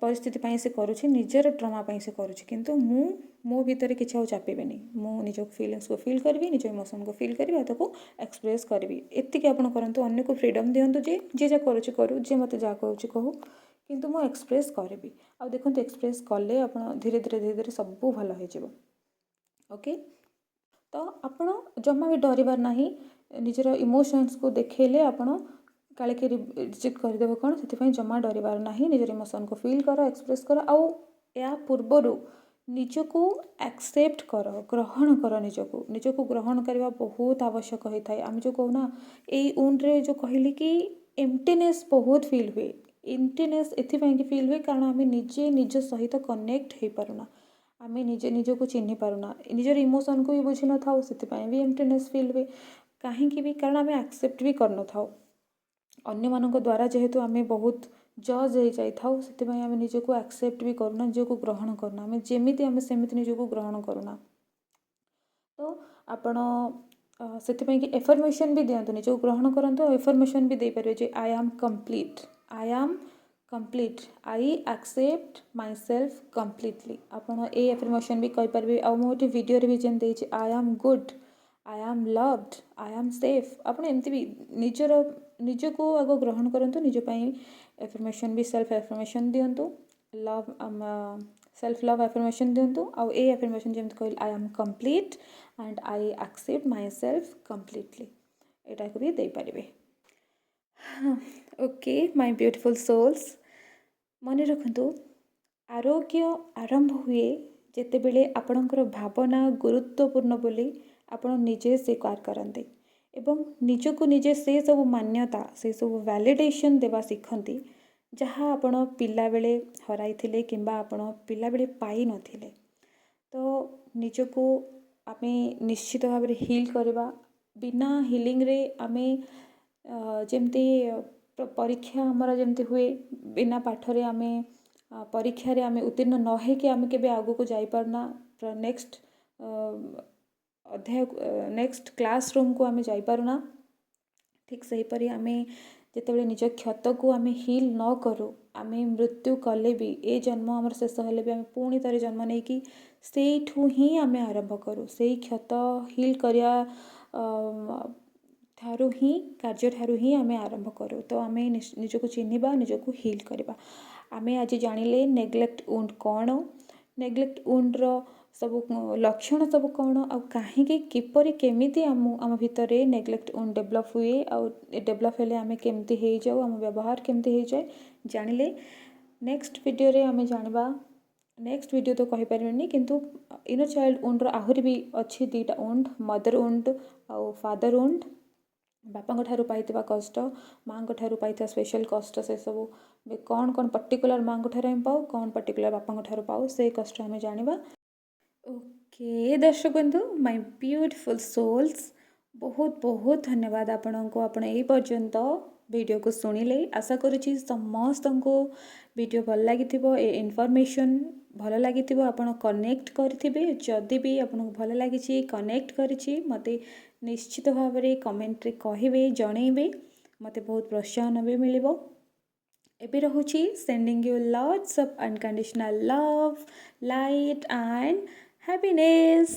Speaker 1: परिस्थिति से करुँच निजर ट्रमा से करुँच किंतु मु मो भितर किसी आउ चापिबेनी मु निज फिलिंग्स को फील करी निज इमोशन को फील करी ताको एक्सप्रेस करी एतिक आपण करंतु अन्य को फ्रीडम दियंतु जे जे जा करुँच करू जे मते जा कहूँ कहू किंतु मु एक्सप्रेस करी आ देखो एक्सप्रेस कले आप धीरे धीरे सब भल हो ओके तो आपण जमा भी डरबार ना निजर इमोशंस को देखले आपण काले कि रिजेक्ट करदेव कौन से जमा डरबार ना निजर इमोशन को फील कर एक्सप्रेस कर आउ या पूर्वर निजको एक्सेप्ट कर ग्रहण कर निजको ग्रहण करने बहुत आवश्यक होता है आम जो कहूना यही उन्ड्रे जो कहली कि एम्प्टीनेस बहुत फील हुए एम्प्टीनेस एथिपाई कि फील हुए कारण आम निजे निज सहित कनेक्ट हो पारुना आम निजे निजको चिन्ह पारुना निजर इमोशन को भी बुझी न था से भी एम्प्टीनेस फील हुए कहीं भी कारण आम एक्सेप्ट भी कर न था अन्य मानक द्वारा जेहेतु आम बहुत जज हो जाइए से आम निजको एक्सेप्ट भी करूना निजको ग्रहण करना आम जमीती आम सेमती निजको ग्रहण करूना तो आपण से कि एफर्मेशन भी दिंतु निजको ग्रहण करूँ एफर्मेशन भी दे पारे जे I am complete I accept myself completely आपड़ ए एफर्मेशन भी कहींपारे आ मुझे वीडियो भी जमी I am good I am loved I am safe आप एमती भी निजर निजको आग ग्रहण करूँ निजपाई एफर्मेशन भी सेल्फ एफर्मेशन दिंतु लव सेल्फ लव एफर्मेशन दिंतु आउ ए एफर्मेशन जमी कहली I am complete and I accept myself completely यहाँ को भी दे पारे ओके माय ब्यूटीफुल सोल्स मन रखु आरोग्य आरंभ हुए जितेबले आपणकर भावना गुरुत्वपूर्ण बोली आपण निजे स्वीकार करते एवं निजको निजे से सब मान्यता से सब वैलिडेशन देवा शिखती जहाँ आपण पिला बेले हराई किंबा आपण पिला बेले पाई नथिले तो निजको आमे निश्चित भाव में हिल करवा बिना हिलिंग रे आमे जमती परीक्षा आमर जमती हुए बिना पाठरे आमे परीक्षा रे आमे उत्तीर्ण न हो कि आमे केबे आगु को जाई पारना नेक्स्ट अध्याय नेक्स्ट क्लासरूम को आमे जाई पारुना ठीक सही परी आमे जितेबाला निज क्षत को आमे हिल न करूँ आमे मृत्यु कले भी ए जन्म आमर शेष हेले भी आमे पुणी तारे जन्म नहीं कि सेठू ही आमे आरंभ करूँ से क्षत हिल करिया ठारू ही कार्य ठारू ही आमे आरंभ करूँ तो आमे निजको चिन्हिबा निजको हिल करवा आमे आज जानिले नेग्लेक्ट वुंड कौन नेग्लेक्ट वुंड रो ସବୁ ଲକ୍ଷଣ ସବୁ କ'ଣ ଆଉ କାହିଁକି କିପରି କେମିତି ଆମ ଭିତରେ ନେଗ୍ଲେକ୍ଟ ଡେଭଲପ୍ ହୁଏ ଆଉ ଡେଭଲପ୍ ହେଲେ ଆମେ କେମିତି ହେଇଯାଉ ଆମ ବ୍ୟବହାର କେମିତି ହେଇଯାଏ ଜାଣିଲେ ନେକ୍ସଟ ଭିଡ଼ିଓରେ ଆମେ ଜାଣିବା। ନେକ୍ସଟ ଭିଡ଼ିଓ ତ କହିପାରିବିନି କିନ୍ତୁ ଇନର ଚାଇଲ୍ଡ ଉଣ୍ଡର ଆହୁରି ବି ଅଛି ଦୁଇଟା ଉଣ୍ଡ ମଦର ଉଣ୍ଡ ଆଉ ଫାଦର ଉଣ୍ଡ ବାପାଙ୍କ ଠାରୁ ପାଇଥିବା କଷ୍ଟ ମାଆଙ୍କ ଠାରୁ ପାଇଥିବା ସ୍ପେଶାଲ କଷ୍ଟ ସେସବୁ କ'ଣ କ'ଣ ପର୍ଟିକୁଲାର ମାଆଙ୍କ ଠାରୁ ଆମେ ପାଉ କ'ଣ ପର୍ଟିକୁଲାର ବାପାଙ୍କ ଠାରୁ ପାଉ ସେଇ କଷ୍ଟ ଆମେ ଜାଣିବା। ଓକେ ଦର୍ଶକ ବନ୍ଧୁ ମାଇ ବ୍ୟୁଟିଫୁଲ୍ ସୋଲ୍ସ ବହୁତ ବହୁତ ଧନ୍ୟବାଦ ଆପଣଙ୍କୁ ଆପଣ ଏଇ ପର୍ଯ୍ୟନ୍ତ ଭିଡ଼ିଓକୁ ଶୁଣିଲେ ଆଶା କରୁଛି ସମସ୍ତଙ୍କୁ ଭିଡ଼ିଓ ଭଲ ଲାଗିଥିବ ଏ ଇନଫର୍ମେସନ୍ ଭଲ ଲାଗିଥିବ ଆପଣ କନେକ୍ଟ କରିଥିବେ ଯଦି ବି ଆପଣଙ୍କୁ ଭଲ ଲାଗିଛି କନେକ୍ଟ କରିଛି ମୋତେ ନିଶ୍ଚିତ ଭାବରେ କମେଣ୍ଟରେ କହିବେ ଜଣେଇବେ ମୋତେ ବହୁତ ପ୍ରୋତ୍ସାହନ ବି ମିଳିବ। ଏବେ ରହୁଛି sending you lots of unconditional love light and happiness।